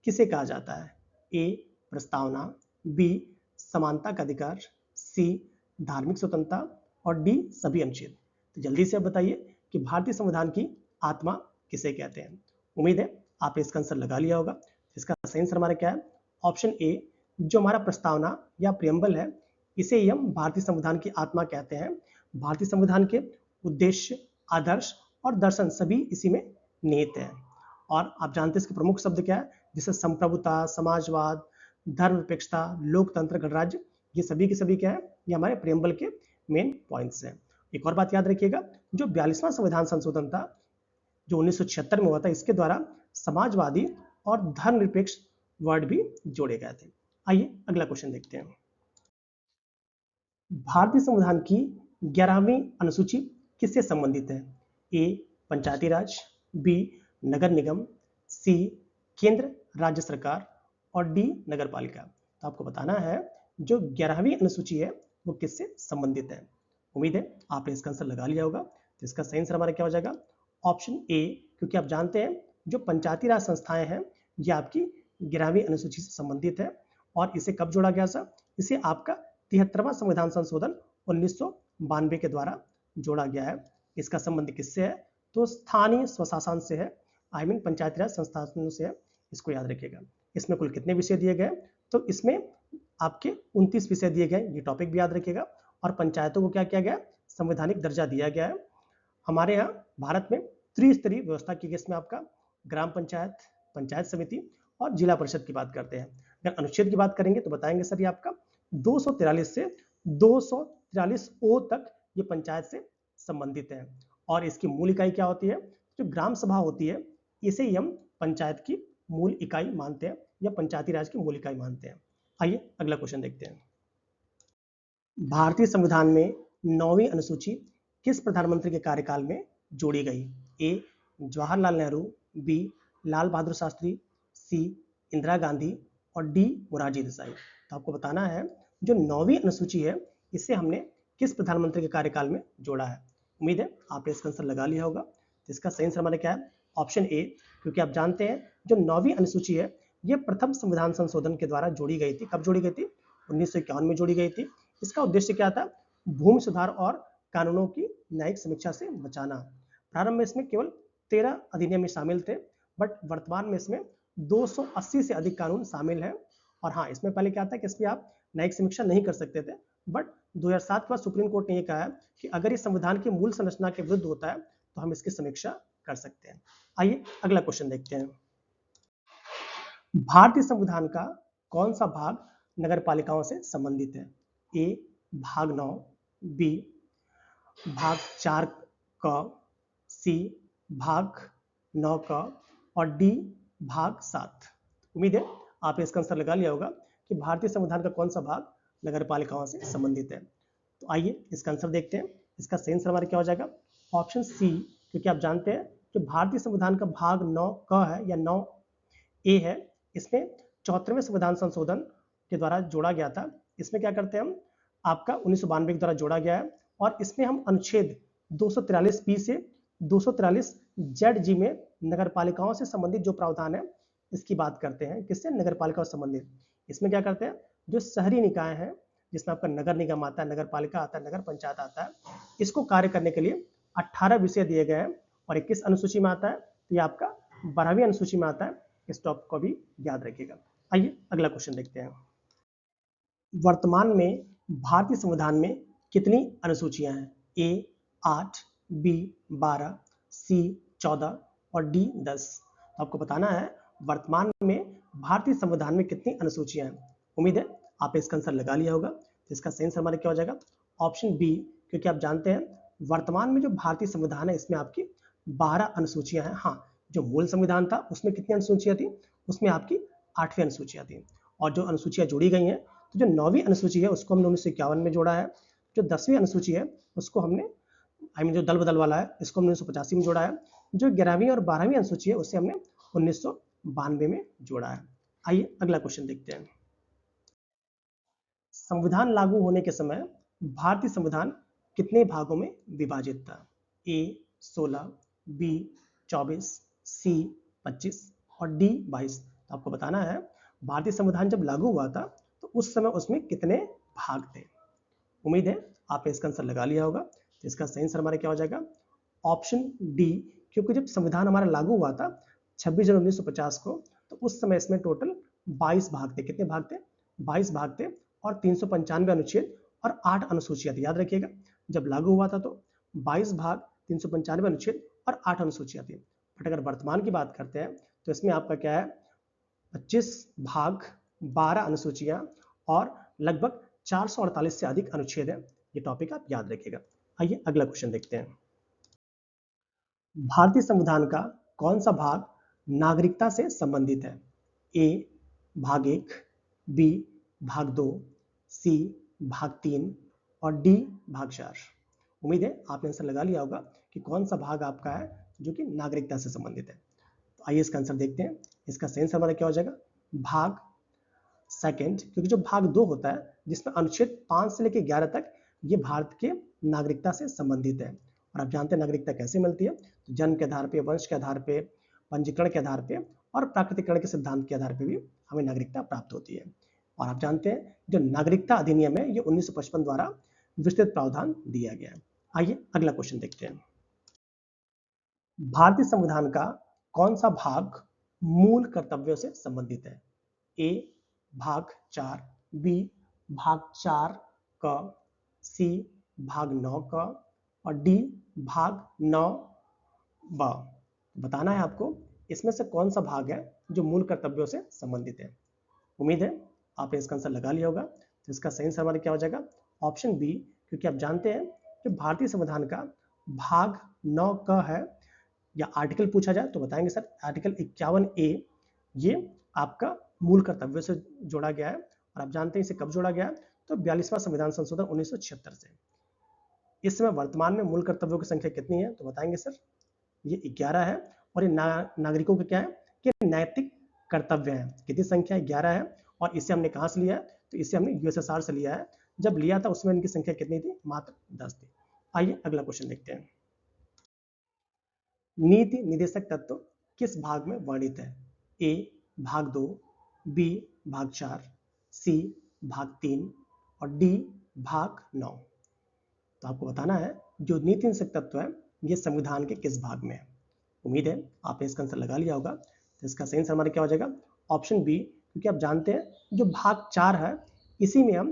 किसे कहा जाता है? ए प्रस्तावना, बी समानता का अधिकार, सी धार्मिक स्वतंत्रता और डी सभी अनुच्छेद। तो जल्दी से आप बताइए कि भारतीय संविधान की आत्मा किसे कहते हैं। उम्मीद है आपने इसका आंसर लगा लिया होगा। इसका सही आंसर हमारा क्या है? ऑप्शन ए, जो हमारा प्रस्तावना या प्रियम्बल है, इसे ही हम भारतीय संविधान की आत्मा कहते हैं। भारतीय संविधान के उद्देश्य, आदर्श और दर्शन सभी इसी में निहित है। और आप जानते हैं इसके प्रमुख शब्द क्या है, जैसे संप्रभुता, समाजवाद, धर्मनिरपेक्षता, लोकतंत्र, गणराज्य, ये सभी के सभी क्या है, ये हमारे प्रियम्बल के मेन पॉइंट्स हैं। एक और बात याद रखिएगा, जो 42वां संविधान संशोधन था जो 1976 में हुआ था, इसके द्वारा समाजवादी और धर्मनिरपेक्ष वर्ड भी जोड़े गए थे। आइए अगला क्वेश्चन देखते हैं। भारतीय संविधान की 11वीं अनुसूची किससे संबंधित है? ए पंचायती राज, बी नगर निगम, सी केंद्र राज्य सरकार और डी नगर पालिका। तो आपको बताना है जो 11वीं अनुसूची है वो किससे संबंधित है। उम्मीद है आपने इसका आंसर लगा लिया होगा। तो इसका सही आंसर हमारा क्या हो जाएगा? ऑप्शन ए, क्योंकि आप जानते हैं जो पंचायती राज संस्थाएं हैं ये आपकी 11वीं अनुसूची से संबंधित है। और इसे कब जोड़ा गया था? इसे आपका 73वां संविधान संशोधन 1992 के द्वारा जोड़ा गया है। इसका संबंध किससे है? तो स्थानीय स्वशासन से है, आई मीन पंचायती राज संस्थानों से है। इसको याद रखिएगा। इसमें कुल कितने विषय दिए गए? तो इसमें आपके 29 विषय दिए गए, ये टॉपिक भी याद रखिएगा। और पंचायतों को क्या किया गया? संवैधानिक दर्जा दिया गया है। हमारे यहाँ भारत में त्रिस्तरीय व्यवस्था की गई, इसमें आपका ग्राम पंचायत, पंचायत समिति और जिला परिषद की बात करते हैं। अगर अनुच्छेद की बात करेंगे तो बताएंगे सर, ये आपका 243 से 243 ओ तक ये पंचायत से संबंधित है। और इसकी मूल इकाई क्या होती है? जो ग्राम सभा होती है, इसे ही हम पंचायत की मूल इकाई मानते हैं या पंचायती राज की मूल इकाई मानते हैं। आइए अगला क्वेश्चन देखते हैं। भारतीय संविधान में 9वीं अनुसूची किस प्रधानमंत्री के कार्यकाल में जोड़ी गई? ए जवाहरलाल नेहरू, बी लाल बहादुर शास्त्री, सी इंदिरा गांधी और डी मोरारजी देसाई। तो आपको बताना है जो 9वीं अनुसूची है इसे हमने किस प्रधानमंत्री के कार्यकाल में जोड़ा है। उम्मीद है आपने इसका आंसर लगा लिया होगा। तो इसका सही आंसर हमारा क्या है? ऑप्शन ए, क्योंकि आप जानते हैं जो 9वीं अनुसूची है ये प्रथम संविधान संशोधन के द्वारा जोड़ी गई थी। कब जोड़ी गई थी? 1951 में जोड़ी गई थी। इसका उद्देश्य क्या था? भूमि सुधार और कानूनों की न्यायिक समीक्षा से बचाना। प्रारंभ में इसमें केवल 13 अधिनियम शामिल थे, बट वर्तमान में इसमें 280 से अधिक कानून शामिल हैं। और हाँ, इसमें पहले क्या था कि इसमें आप न्यायिक समीक्षा नहीं कर सकते थे, बट 2007 के बाद सुप्रीम कोर्ट ने यह कहा है कि अगर इस संविधान की मूल संरचना के विरुद्ध होता है तो हम इसकी समीक्षा कर सकते हैं। आइए अगला क्वेश्चन देखते हैं। भारतीय संविधान का कौन सा भाग नगर पालिकाओं से संबंधित है? ए भाग 9, बी भाग 4 क, सी भाग 9 क और डी भाग 7। उम्मीद है आपने इसका आंसर लगा लिया होगा कि भारतीय संविधान का कौन सा भाग नगर पालिकाओं से संबंधित है। तो आइए इसका आंसर देखते हैं। इसका सही आंसर हमारा क्या हो जाएगा? ऑप्शन सी, क्योंकि आप जानते हैं जो भारतीय संविधान का भाग 9 क है या 9 ए है, इसमें 74वें संविधान संशोधन के द्वारा जोड़ा गया था। इसमें क्या करते हैं हम, आपका 1992 के द्वारा जोड़ा गया है। और इसमें हम अनुच्छेद 243 बी से 243 जेड जी में नगरपालिकाओं से संबंधित जो प्रावधान है इसकी बात करते हैं। किससे? नगरपालिका से संबंधित। इसमें क्या करते हैं, जो शहरी निकाय है जिसमें आपका नगर निगम आता है, नगर पालिका आता है, नगर पंचायत आता है, इसको कार्य करने के लिए 18 विषय दिए गए हैं और 21 अनुसूची में आता है, तो ये आपका 12वीं अनुसूची में आता है। इस टॉपिक को भी याद रखिएगा। आइए अगला क्वेश्चन देखते हैं। वर्तमान में भारतीय संविधान में कितनी अनुसूचियां हैं? ए 8, बी 12, सी 14 और डी 10। तो आपको बताना है वर्तमान में भारतीय संविधान में कितनी अनुसूचियां हैं। उम्मीद है आप इसका आंसर लगा लिया होगा। तो इसका सही आंसर हमारा क्या हो जाएगा? ऑप्शन बी, क्योंकि आप जानते हैं वर्तमान में जो भारतीय संविधान है इसमें आपकी 12 अनुसूचियां हैं। हाँ, जो मूल संविधान था उसमें कितनी अनुसूचियां थी? उसमें आपकी 8वीं अनुसूचियां थी। और जो अनुसूचियां जोड़ी गई हैं, तो जो 9वीं अनुसूची है उसको हमने 1951 में जोड़ा है। जो 10वीं अनुसूची है उसको हमने जो दल बदल वाला है इसको हमने 1985 में जोड़ा है। जो 11वीं और 12वीं अनुसूची है उसे हमने 1992 में जोड़ा है। आइए अगला क्वेश्चन देखते हैं। संविधान लागू होने के समय भारतीय संविधान कितने भागों में विभाजित था? ए 16, बी 24, सी 25 और डी 22। तो आपको बताना है भारतीय संविधान जब लागू हुआ था तो उस समय उसमें कितने भाग थे। उम्मीद है आपने इसका आंसर लगा लिया होगा। तो इसका सही आंसर हमारा क्या हो जाएगा? ऑप्शन डी, क्योंकि जब संविधान हमारा लागू हुआ था 26 जनवरी 1950 को, तो उस समय इसमें टोटल 22 भाग थे। कितने भाग थे? 22 भाग थे और 395 अनुच्छेद और 8 अनुसूचियां थी। याद रखिएगा, जब लागू हुआ था तो 22 भाग, 395 अनुच्छेद और 8 अनुसूचियां थी। बट अगर वर्तमान की बात करते हैं तो इसमें आपका क्या है? 25 भाग, 12 अनुसूचियां और लगभग 448 से अधिक अनुच्छेद है। ये टॉपिक आप याद रखिएगा। आइए अगला क्वेश्चन देखते हैं। भारतीय संविधान का कौन सा भाग नागरिकता से संबंधित है? ए भाग 1, बी भाग 2, सी भाग 3 और डी भाग 4। उम्मीद है आपने आंसर लगा लिया होगा कि कौन सा भाग आपका है जो कि नागरिकता से संबंधित है। तो आइए इसका आंसर देखते हैं। इसका सही आंसर हमारा क्या हो जाएगा? भाग सेकंड, क्योंकि जो भाग 2 होता है जिसमें अनुच्छेद 5 से लेकर 11 तक ये भारत के नागरिकता से संबंधित है। और आप जानते हैं नागरिकता कैसे मिलती है? तो जन्म के आधार पे, वंश के आधार पे, पंजीकरण के आधार पे और प्राकृतिकरण के सिद्धांत के आधार पे भी हमें नागरिकता प्राप्त होती है। और आप जानते हैं जो नागरिकता अधिनियम है ये 1955 द्वारा विस्तृत प्रावधान दिया गया है। आइए अगला क्वेश्चन देखते हैं। भारतीय संविधान का कौन सा भाग मूल कर्तव्यों से संबंधित है? ए भाग 4, बी भाग 4 क, सी भाग 9 क और डी भाग 9 ब। बताना है आपको इसमें से कौन सा भाग है जो मूल कर्तव्यों से संबंधित है। उम्मीद है आपने इसका आंसर लगा लिया होगा। तो इसका सही आंसर हमारा क्या हो जाएगा? ऑप्शन बी, क्योंकि आप जानते हैं जो भारतीय संविधान का भाग 9 क है या आर्टिकल पूछा जाए तो बताएंगे सर आर्टिकल 51A ये आपका मूल कर्तव्य से जोड़ा गया है। और आप जानते हैं इसे कब जोड़ा गया है? तो 42वां संविधान संशोधन 1976 से। इस समय वर्तमान में मूल कर्तव्यों की संख्या कितनी है? तो बताएंगे सर ये 11 है। और ये नागरिकों का क्या है कि नैतिक कर्तव्य है। कितनी संख्या? 11 है। और इसे हमने कहां से लिया है? तो इसे हमने यूएसएसआर से लिया है। जब लिया था उसमें इनकी संख्या कितनी थी? मात्र 10 थी। आइए अगला क्वेश्चन देखते हैं। नीति निर्देशक तत्व किस भाग में वर्णित है? ए भाग 2, बी भाग 4, सी भाग 3 और डी भाग 9। तो आपको बताना है जो नीति निर्देशक तत्व है ये संविधान के किस भाग में है। उम्मीद है आपने इसका आंसर लगा लिया होगा। तो इसका सही आंसर हमारा क्या हो जाएगा? ऑप्शन बी, क्योंकि आप जानते हैं जो भाग 4 है इसी में हम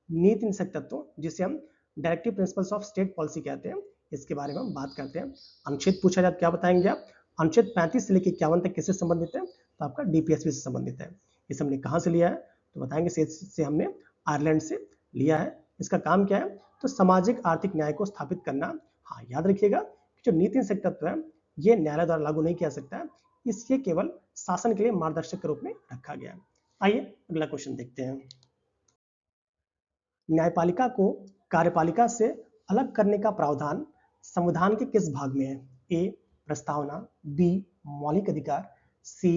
नीति निर्देशक तत्व जिसे हम directive principles of state policy कहते हैं इसके बारे में हम बात करते हैं। अनुच्छेद पूछा जाए क्या बताएंगे आप? अनुच्छेद 35 से लेकर 51 तक किससे संबंधित है? तो आपका डीपीएसपी से संबंधित है। इसे हमने कहां से लिया है? तो बताएंगे से हमने आयरलैंड से लिया है। इसका काम क्या है? तो सामाजिक आर्थिक न्याय को स्थापित करना। हाँ, याद रखिएगा जो नीति निर्देशक तत्व है ये न्यायालय द्वारा लागू नहीं किया सकता है, इसके केवल शासन के लिए मार्गदर्शक के रूप में रखा गया है। आइए अगला क्वेश्चन देखते हैं। न्यायपालिका को कार्यपालिका से अलग करने का प्रावधान संविधान के किस भाग में है? ए प्रस्तावना, बी मौलिक अधिकार, सी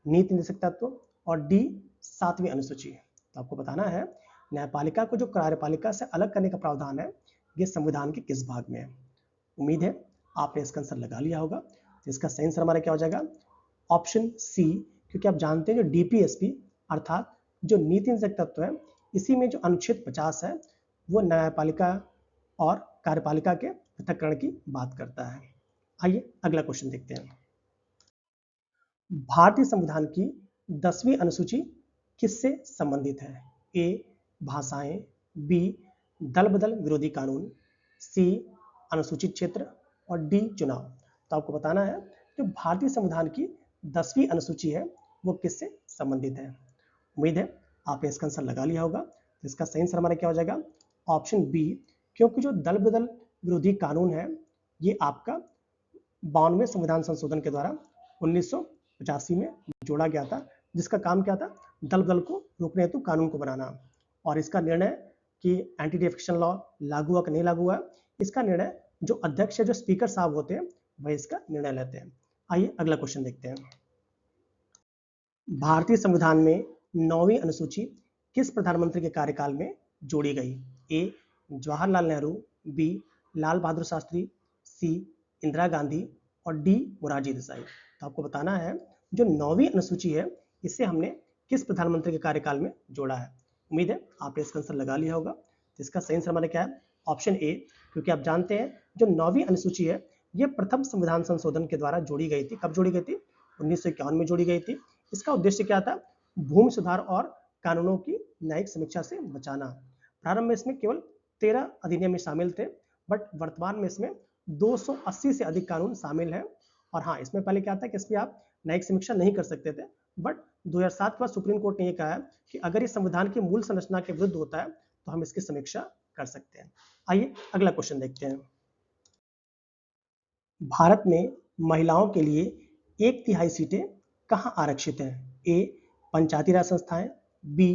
नीति निर्देशक तत्व और डी 7वीं अनुसूची। तो आपको बताना है न्यायपालिका को जो कार्यपालिका से अलग करने का प्रावधान है ये संविधान के किस भाग में है। उम्मीद है आपने इसका आंसर लगा लिया होगा। तो इसका सही आंसर हमारा क्या हो जाएगा? ऑप्शन सी, क्योंकि आप जानते हैं जो डीपीएसपी अर्थात जो नीति नियंत्रक तत्व है, इसी में जो अनुच्छेद 50 है वो न्यायपालिका और कार्यपालिका के पृथक्करण की बात करता है। आइए अगला क्वेश्चन देखते हैं। भारतीय संविधान की 10वीं अनुसूची किससे संबंधित है? ए भाषाएं, बी दल बदल विरोधी कानून, सी अनुसूचित क्षेत्र और डी चुनाव। तो आपको बताना है जो भारतीय संविधान की 10वीं अनुसूची है वो किससे संबंधित है। उम्मीद है आपने इसका आंसर लगा लिया होगा। तो इसका सही आंसर हमारा क्या हो जाएगा? ऑप्शन बी, क्योंकि जो दल बदल विरोधी कानून है ये आपका 92वें संविधान संशोधन के द्वारा 1985 में जोड़ा गया था, जिसका काम क्या था? दल बदल को रोकने हेतु कानून को बनाना। और इसका निर्णय कि एंटी डिफेक्शन लॉ लागू हुआ कि नहीं लागू हुआ, इसका निर्णय जो अध्यक्ष है, जो स्पीकर साहब होते हैं, वह इसका निर्णय लेते हैं। आइए अगला क्वेश्चन देखते हैं। भारतीय संविधान में 9वीं अनुसूची किस प्रधानमंत्री के कार्यकाल में जोड़ी गई? ए जवाहरलाल नेहरू, बी लाल बहादुर शास्त्री, सी इंदिरा गांधी और डी मोरारजी देसाई। तो आपको बताना है जो 9वीं अनुसूची है इसे हमने किस प्रधानमंत्री के कार्यकाल में जोड़ा है। उम्मीद है आपने इसका आंसर लगा लिया होगा। तो इसका सही आंसर हमारा क्या है? ऑप्शन ए, क्योंकि आप जानते हैं जो 9वीं अनुसूची है ये प्रथम संविधान संशोधन के द्वारा जोड़ी गई थी। कब जोड़ी गई थी? 1951 में जोड़ी गई थी। इसका उद्देश्य क्या था? भूमि सुधार और कानूनों की न्यायिक समीक्षा से बचाना। प्रारंभ में इसमें केवल 13 अधिनियम में शामिल थे, बट वर्तमान में इसमें 280 से अधिक कानून शामिल हैं। और हाँ, इसमें पहले क्या था कि इसमें आप न्यायिक समीक्षा नहीं कर सकते थे, बट 2007 के बाद सुप्रीम कोर्ट ने यह कहा है कि अगर इस संविधान की मूल संरचना के विरुद्ध होता है तो हम इसकी समीक्षा कर सकते हैं। आइए अगला क्वेश्चन देखते हैं। भारत में महिलाओं के लिए 1/3 सीटें कहाँ आरक्षित हैं? ए पंचायती राज संस्थाएं, बी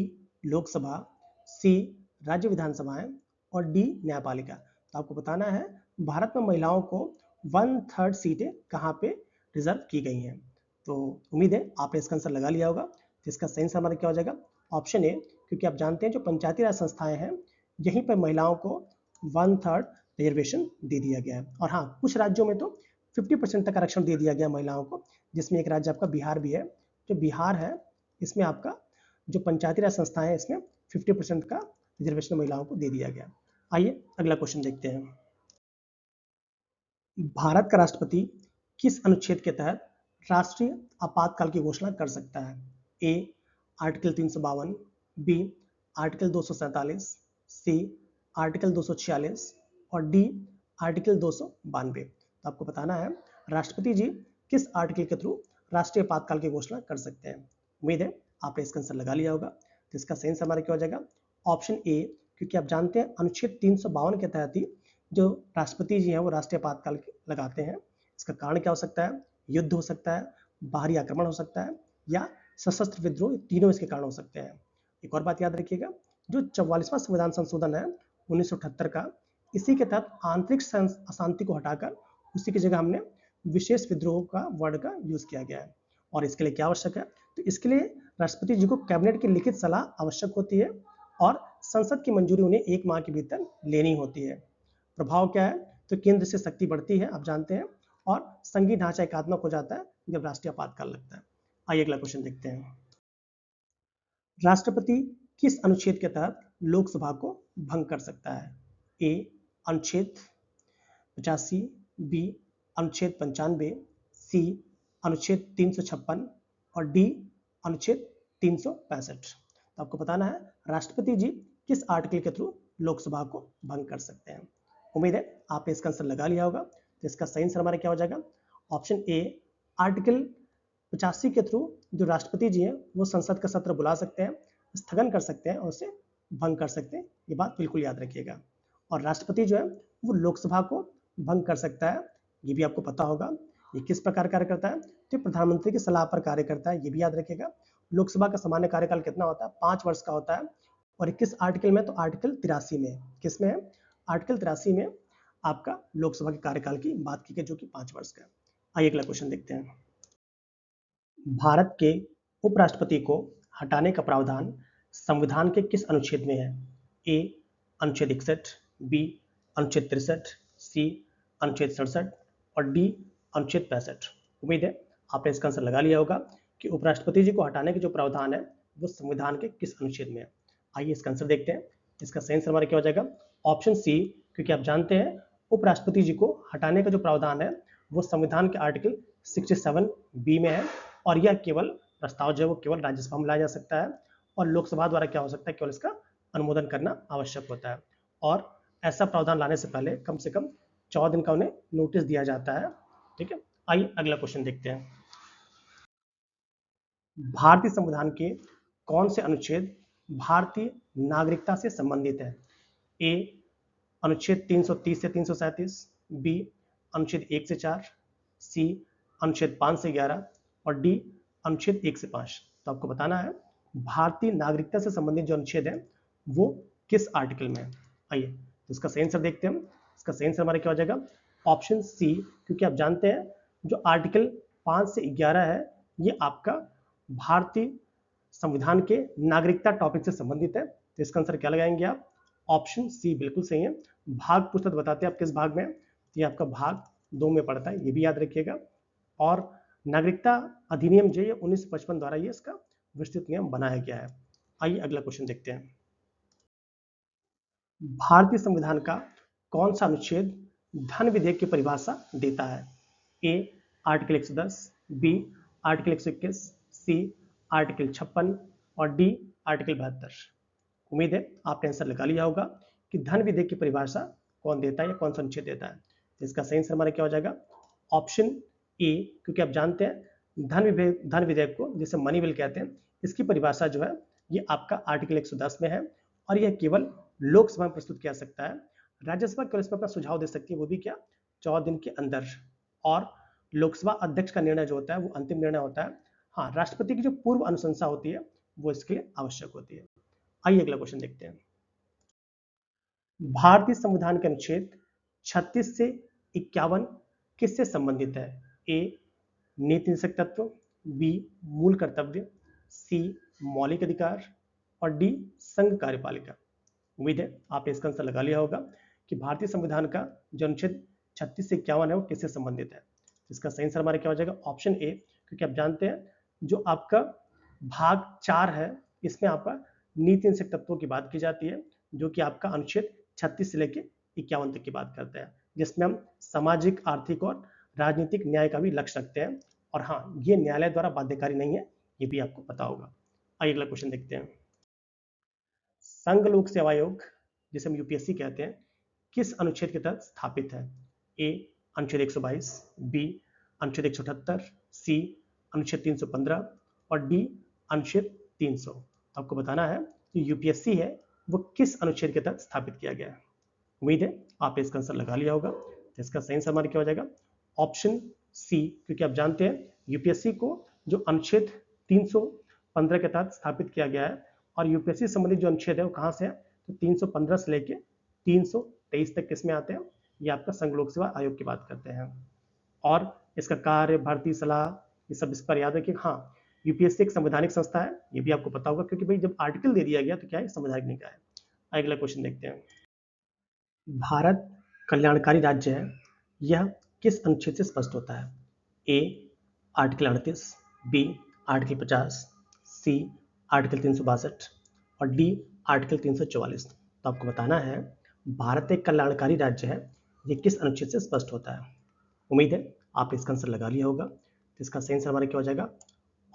लोकसभा, सी राज्य विधानसभाएं और डी न्यायपालिका। तो आपको बताना है भारत में महिलाओं को 1/3 सीटें कहाँ पे रिजर्व की गई हैं। तो उम्मीद है आपने इसका आंसर लगा लिया होगा। तो इसका सही आंसर हमारा क्या हो जाएगा? ऑप्शन ए, क्योंकि आप जानते हैं जो पंचायती राज संस्थाएं हैं यहीं पर महिलाओं को 1/3 रिजर्वेशन दे दिया गया है। और हाँ, कुछ राज्यों में तो 50% तक आरक्षण दे दिया गया महिलाओं को, जिसमें एक राज्य आपका बिहार भी है। जो बिहार है इसमें आपका जो पंचायती राज संस्थाएं हैं इसमें 50% का रिजर्वेशन महिलाओं को दे दिया गया। आइए अगला क्वेश्चन देखते हैं। भारत का राष्ट्रपति किस अनुच्छेद के तहत राष्ट्रीय आपातकाल की घोषणा कर सकता है? A article 352, B article 247, C article 246 और डी आर्टिकल 292। तो आपको बताना है राष्ट्रपति जी किस आर्टिकल के थ्रू राष्ट्रीय आपातकाल की घोषणा कर सकते हैं। उम्मीद है आपने इसका आंसर लगा लिया होगा। तो इसका सही आंसर हमारा क्या हो जाएगा? ऑप्शन ए, क्योंकि आप जानते हैं अनुच्छेद 352 के तहत ही जो राष्ट्रपति जी हैं वो राष्ट्रीय आपातकाल लगाते हैं। इसका कारण क्या हो सकता है? युद्ध हो सकता है, बाहरी आक्रमण हो सकता है या सशस्त्र विद्रोह, तीनों इसके कारण हो सकते हैं। एक और बात याद रखिएगा, जो 44वां संविधान संशोधन है 1978 का, इसी के तहत आंतरिक अशांति को हटाकर उसी की जगह हमने विशेष विद्रोह का वर्ड का यूज किया गया है। और इसके लिए क्या आवश्यक है? तो इसके लिए राष्ट्रपति जी को कैबिनेट की लिखित सलाह आवश्यक होती है और संसद की मंजूरी उन्हें 1 माह के भीतर लेनी होती है। प्रभाव क्या है? तो केंद्र से शक्ति बढ़ती है, आप जानते हैं, और संघीय ढांचा एकात्मक हो जाता है जब राष्ट्रीय आपातकाल लगता है। आइए अगला क्वेश्चन देखते हैं। राष्ट्रपति किस अनुच्छेद के तहत लोकसभा को भंग कर सकता है? ए अनुच्छेद 85, बी अनुच्छेद 95, सी अनुच्छेद 356 और डी अनुच्छेद 365। तो आपको बताना है राष्ट्रपति जी किस आर्टिकल के थ्रू लोकसभा को भंग कर सकते हैं। उम्मीद है आपने इसका आंसर लगा लिया होगा। तो इसका सही आंसर हमारा क्या हो जाएगा? ऑप्शन ए, आर्टिकल 85 के थ्रू जो राष्ट्रपति जी हैं वो संसद का सत्र बुला सकते हैं, स्थगन कर सकते हैं और उसे भंग कर सकते हैं। ये बात बिल्कुल याद रखिएगा। और राष्ट्रपति जो है वो लोकसभा को भंग कर सकता है, ये भी आपको पता होगा। ये किस प्रकार कार्य करता है? तो प्रधानमंत्री की सलाह पर कार्य करता है, ये भी याद रखिएगा। लोकसभा का सामान्य कार्यकाल कितना होता है? 5 वर्ष का होता है। और किस आर्टिकल में? तो आर्टिकल 83 में। किस में है? आर्टिकल 83 में आपका लोकसभा के कार्यकाल की बात की गई, जो कि 5 वर्ष का है। आइए अगला क्वेश्चन देखते हैं। भारत के उपराष्ट्रपति को हटाने का प्रावधान संविधान के किस अनुच्छेद में है? ए अनुच्छेद 61, बी अनुच्छेद 63, सी अनुच्छेद 67 और डी अनुच्छेद 65। उम्मीद है आपने इसका आंसर लगा लिया होगा कि उपराष्ट्रपति जी को हटाने के जो प्रावधान है वो संविधान के किस अनुच्छेद में है। आइए इसका आंसर देखते हैं। इसका सही आंसर हमारा क्या हो जाएगा, ऑप्शन सी, क्योंकि आप जानते हैं उपराष्ट्रपति जी को हटाने का जो प्रावधान है वो संविधान के आर्टिकल 67 बी में है, और यह केवल प्रस्ताव जो है वो केवल राज्यसभा में लाया जा सकता है और लोकसभा द्वारा क्या हो सकता है, केवल इसका अनुमोदन करना आवश्यक होता है। और ऐसा प्रावधान लाने से पहले कम से कम 14 दिन का उन्हें नोटिस दिया जाता है। ठीक है, आइए अगला क्वेश्चन देखते हैं। भारतीय संविधान के कौन से अनुच्छेद भारतीय नागरिकता से संबंधित है? ए अनुच्छेद 330 से 337, बी अनुच्छेद 1 से 4, सी अनुच्छेद 5 से 11 और डी अनुच्छेद 1 से 5। तो आपको बताना है भारतीय नागरिकता से संबंधित जो अनुच्छेद है वो किस आर्टिकल में है। आइए तो इसका सही आंसर देखते हैं हम। इसका सही आंसर हमारा क्या हो जाएगा, ऑप्शन सी, क्योंकि आप जानते हैं जो आर्टिकल 5 से 11 है ये आपका भारतीय संविधान के नागरिकता टॉपिक से संबंधित है। तो इसका आंसर क्या लगाएंगे आप, ऑप्शन सी बिल्कुल सही है। भाग पूछता तो बताते हैं आप किस भाग में, तो ये आपका भाग 2 में पड़ता है, ये भी याद रखिएगा। और नागरिकता अधिनियम जो है 1955 द्वारा ये इसका विस्तृत नियम बनाया गया है। आइए अगला क्वेश्चन देखते हैं। भारतीय संविधान का कौन सा अनुच्छेद धन विधेयक की परिभाषा देता है? A article 110, B article 121, C article 56 और डी आर्टिकल 72। उम्मीद है आपने आंसर लगा लिया होगा कि धन विधेयक की परिभाषा कौन देता है या कौन सा अनुच्छेद देता है। तो इसका सही आंसर हमारा क्या हो जाएगा, ऑप्शन ए, क्योंकि आप जानते हैं धन विधेयक को जिसे मनी बिल कहते हैं, इसकी परिभाषा जो है ये आपका आर्टिकल 110 में है और यह केवल लोकसभा में प्रस्तुत किया जा सकता है। राज्यसभा केवल इसमें अपना सुझाव दे सकती है, वो भी क्या, 14 दिन के अंदर। और लोकसभा अध्यक्ष का निर्णय जो होता है वो अंतिम निर्णय होता है। हाँ, राष्ट्रपति की जो पूर्व अनुशंसा होती है वो इसके लिए आवश्यक होती है। आइए अगला क्वेश्चन देखते हैं। भारतीय संविधान के अनुच्छेद 36 से 51 किससे संबंधित है? ए नीति निषेध तत्व, बी मूल कर्तव्य, सी मौलिक अधिकार और डी संघ कार्यपालिका। उम्मीद है आपने इसका आंसर लगा लिया होगा कि भारतीय संविधान का जो अनुच्छेद 36 से 51 है वो किससे संबंधित है। इसका सही आंसर हमारा क्या हो जाएगा, ऑप्शन ए, क्योंकि आप जानते हैं जो आपका भाग 4 है इसमें आपका नीति निषेध तत्वों की बात की जाती है, जो कि आपका अनुच्छेद 36 से लेकर 51 तक की बात करते हैं, जिसमें हम सामाजिक, आर्थिक और राजनीतिक न्याय का भी लक्ष्य रखते हैं। और हाँ, ये न्यायालय द्वारा बाध्यकारी नहीं है, ये भी आपको पता होगा। आइए अगला क्वेश्चन देखते हैं। संघ लोक सेवा आयोग, जिसे हम यूपीएससी कहते हैं, किस अनुच्छेद के तहत स्थापित है? ए अनुच्छेद 122, बी अनुच्छेद 178, सी अनुच्छेद 315 और डी अनुच्छेद 300। तो आपको बताना है कि यूपीएससी है वो किस अनुच्छेद के तहत स्थापित किया गया है। उम्मीद है आपने इसका आंसर लगा लिया होगा। तो इसका सही आंसर हमारा क्या हो जाएगा, ऑप्शन सी, क्योंकि आप जानते हैं यूपीएससी को जो अनुच्छेद 315 के तहत स्थापित किया गया है और यूपीएससी संबंधित जो अनुच्छेद है वो कहाँ से है, तो 315 से लेके 323 तक किसमें आते हैं, ये आपका संघ लोक सेवा आयोग की बात करते हैं। और इसका कार्य, भर्ती, सलाह, ये सब इस पर याद रखिए। हाँ, यूपीएससी एक संवैधानिक संस्था है, ये भी आपको पता होगा, क्योंकि भाई जब आर्टिकल दे दिया गया तो क्या है, संवैधानिक निकाय है। अगला क्वेश्चन देखते हैं। भारत कल्याणकारी राज्य है, यह किस अनुच्छेद से स्पष्ट होता है? A article 38, B article 50, C article 362 और डी आर्टिकल 344। तो आपको बताना है भारत एक कल्याणकारी राज्य है, ये किस अनुच्छेद से स्पष्ट होता है। उम्मीद है आप इसका आंसर लगा लिया होगा। तो इसका सही आंसर हमारा क्या हो जाएगा,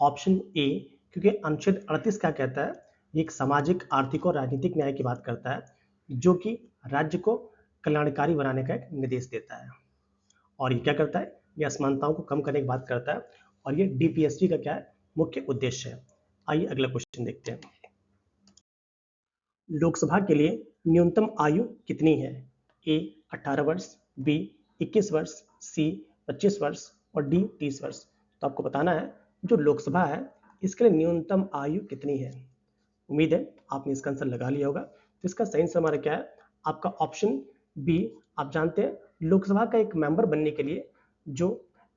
ऑप्शन ए, क्योंकि अनुच्छेद 38 क्या कहता है, ये एक सामाजिक, आर्थिक और राजनीतिक न्याय की बात करता है, जो कि राज्य को कल्याणकारी बनाने का एक निर्देश देता है। और ये क्या करता है, ये असमानताओं को कम करने की बात करता है और ये डीपीएसटी का क्या है, मुख्य उद्देश्य है। आइए अगला क्वेश्चन देखते हैं। लोकसभा के लिए न्यूनतम आयु कितनी है? ए 18 वर्ष, बी 21 वर्ष, सी 25 वर्ष और डी 30 वर्ष। तो आपको बताना है जो लोकसभा है इसके लिए न्यूनतम आयु कितनी है। उम्मीद है आपने इसका आंसर लगा लिया होगा। तो इसका सही आंसर हमारा क्या है, आपका ऑप्शन बी। आप जानते हैं लोकसभा का एक मेंबर बनने के लिए जो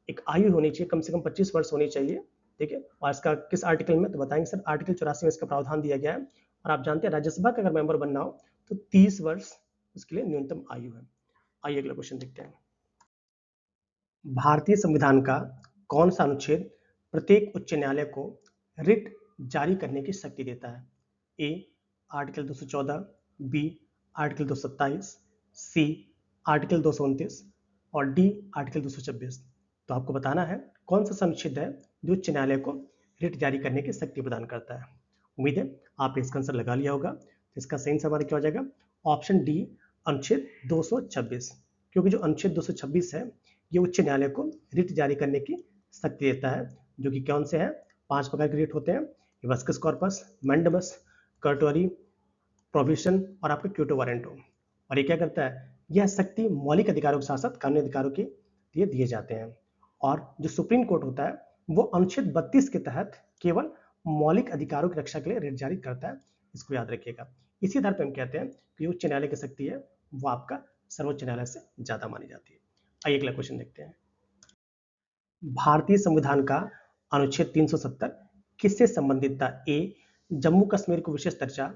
एक आयु होनी चाहिए, कम से कम 25 वर्ष होनी चाहिए। ठीक है, और इसका किस आर्टिकल में, तो बताएंगे सर, आर्टिकल 84 में इसका प्रावधान दिया गया है। और आप जानते हैं राज्यसभा का अगर मेंबर बनना हो तो 30 वर्ष उसके लिए न्यूनतम आयु है। आइए अगला क्वेश्चन देखते हैं। भारतीय संविधान का कौन सा अनुच्छेद प्रत्येक उच्च न्यायालय को रिट जारी करने की शक्ति देता है? A article 214, B article 227, C article 229 और डी आर्टिकल 226। तो आपको बताना है कौन सा अनुच्छेद है जो उच्च न्यायालय को रिट जारी करने की शक्ति प्रदान करता है। उम्मीद है आपने इसका आंसर लगा लिया होगा। तो इसका सही आंसर हमारा क्या हो जाएगा? ऑप्शन डी, अनुच्छेद 226। क्योंकि जो अनुच्छेद 226 है ये उच्च न्यायालय को रिट जारी करने की शक्ति देता है, जो कि कौन से हैं? 5 प्रकार के रिट होते हैं: हिबिस्कस कॉर्पस, मैंडेमस, कर्टोरी, प्रोविशन और आपका क्योटो वारंटो। और ये क्या करता है? यह शक्ति मौलिक अधिकारों के साथ साथ कानूनी अधिकारों के लिए दिए जाते हैं। और जो सुप्रीम कोर्ट होता है वो अनुच्छेद 32 के तहत केवल मौलिक अधिकारों की रक्षा के लिए रिट जारी करता है। इसको याद रखिएगा। इसी आधार पर हम कहते हैं कि उच्च न्यायालय की शक्ति है वो आपका सर्वोच्च न्यायालय से ज्यादा मानी जाती है। आइए अगला क्वेश्चन देखते हैं। भारतीय संविधान का अनुच्छेद 370 किससे संबंधित था? ए जम्मू कश्मीर को विशेष दर्जा,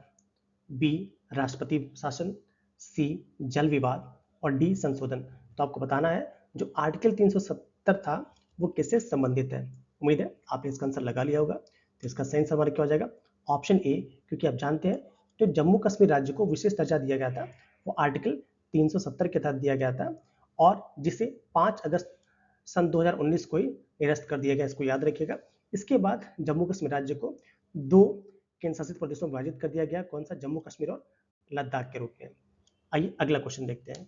बी राष्ट्रपति शासन, सी जल विवाद और डी संशोधन। तो आपको बताना है जो आर्टिकल 370 था वो किससे संबंधित है। उम्मीद है आपने इसका आंसर लगा लिया होगा। तो इसका सही आंसर हमारा क्या हो जाएगा? ऑप्शन ए, क्योंकि आप जानते हैं जो जम्मू कश्मीर राज्य को विशेष दर्जा दिया गया था वो आर्टिकल 370 के तहत दिया गया था और जिसे 5 अगस्त सन 2019 को ही निरस्त कर दिया गया। इसको याद रखिएगा। इसके बाद जम्मू कश्मीर राज्य को 2 केंद्र शासित प्रदेशों में विभाजित कर दिया गया। कौन सा? जम्मू कश्मीर और लद्दाख के रूप में। आइए अगला क्वेश्चन देखते हैं।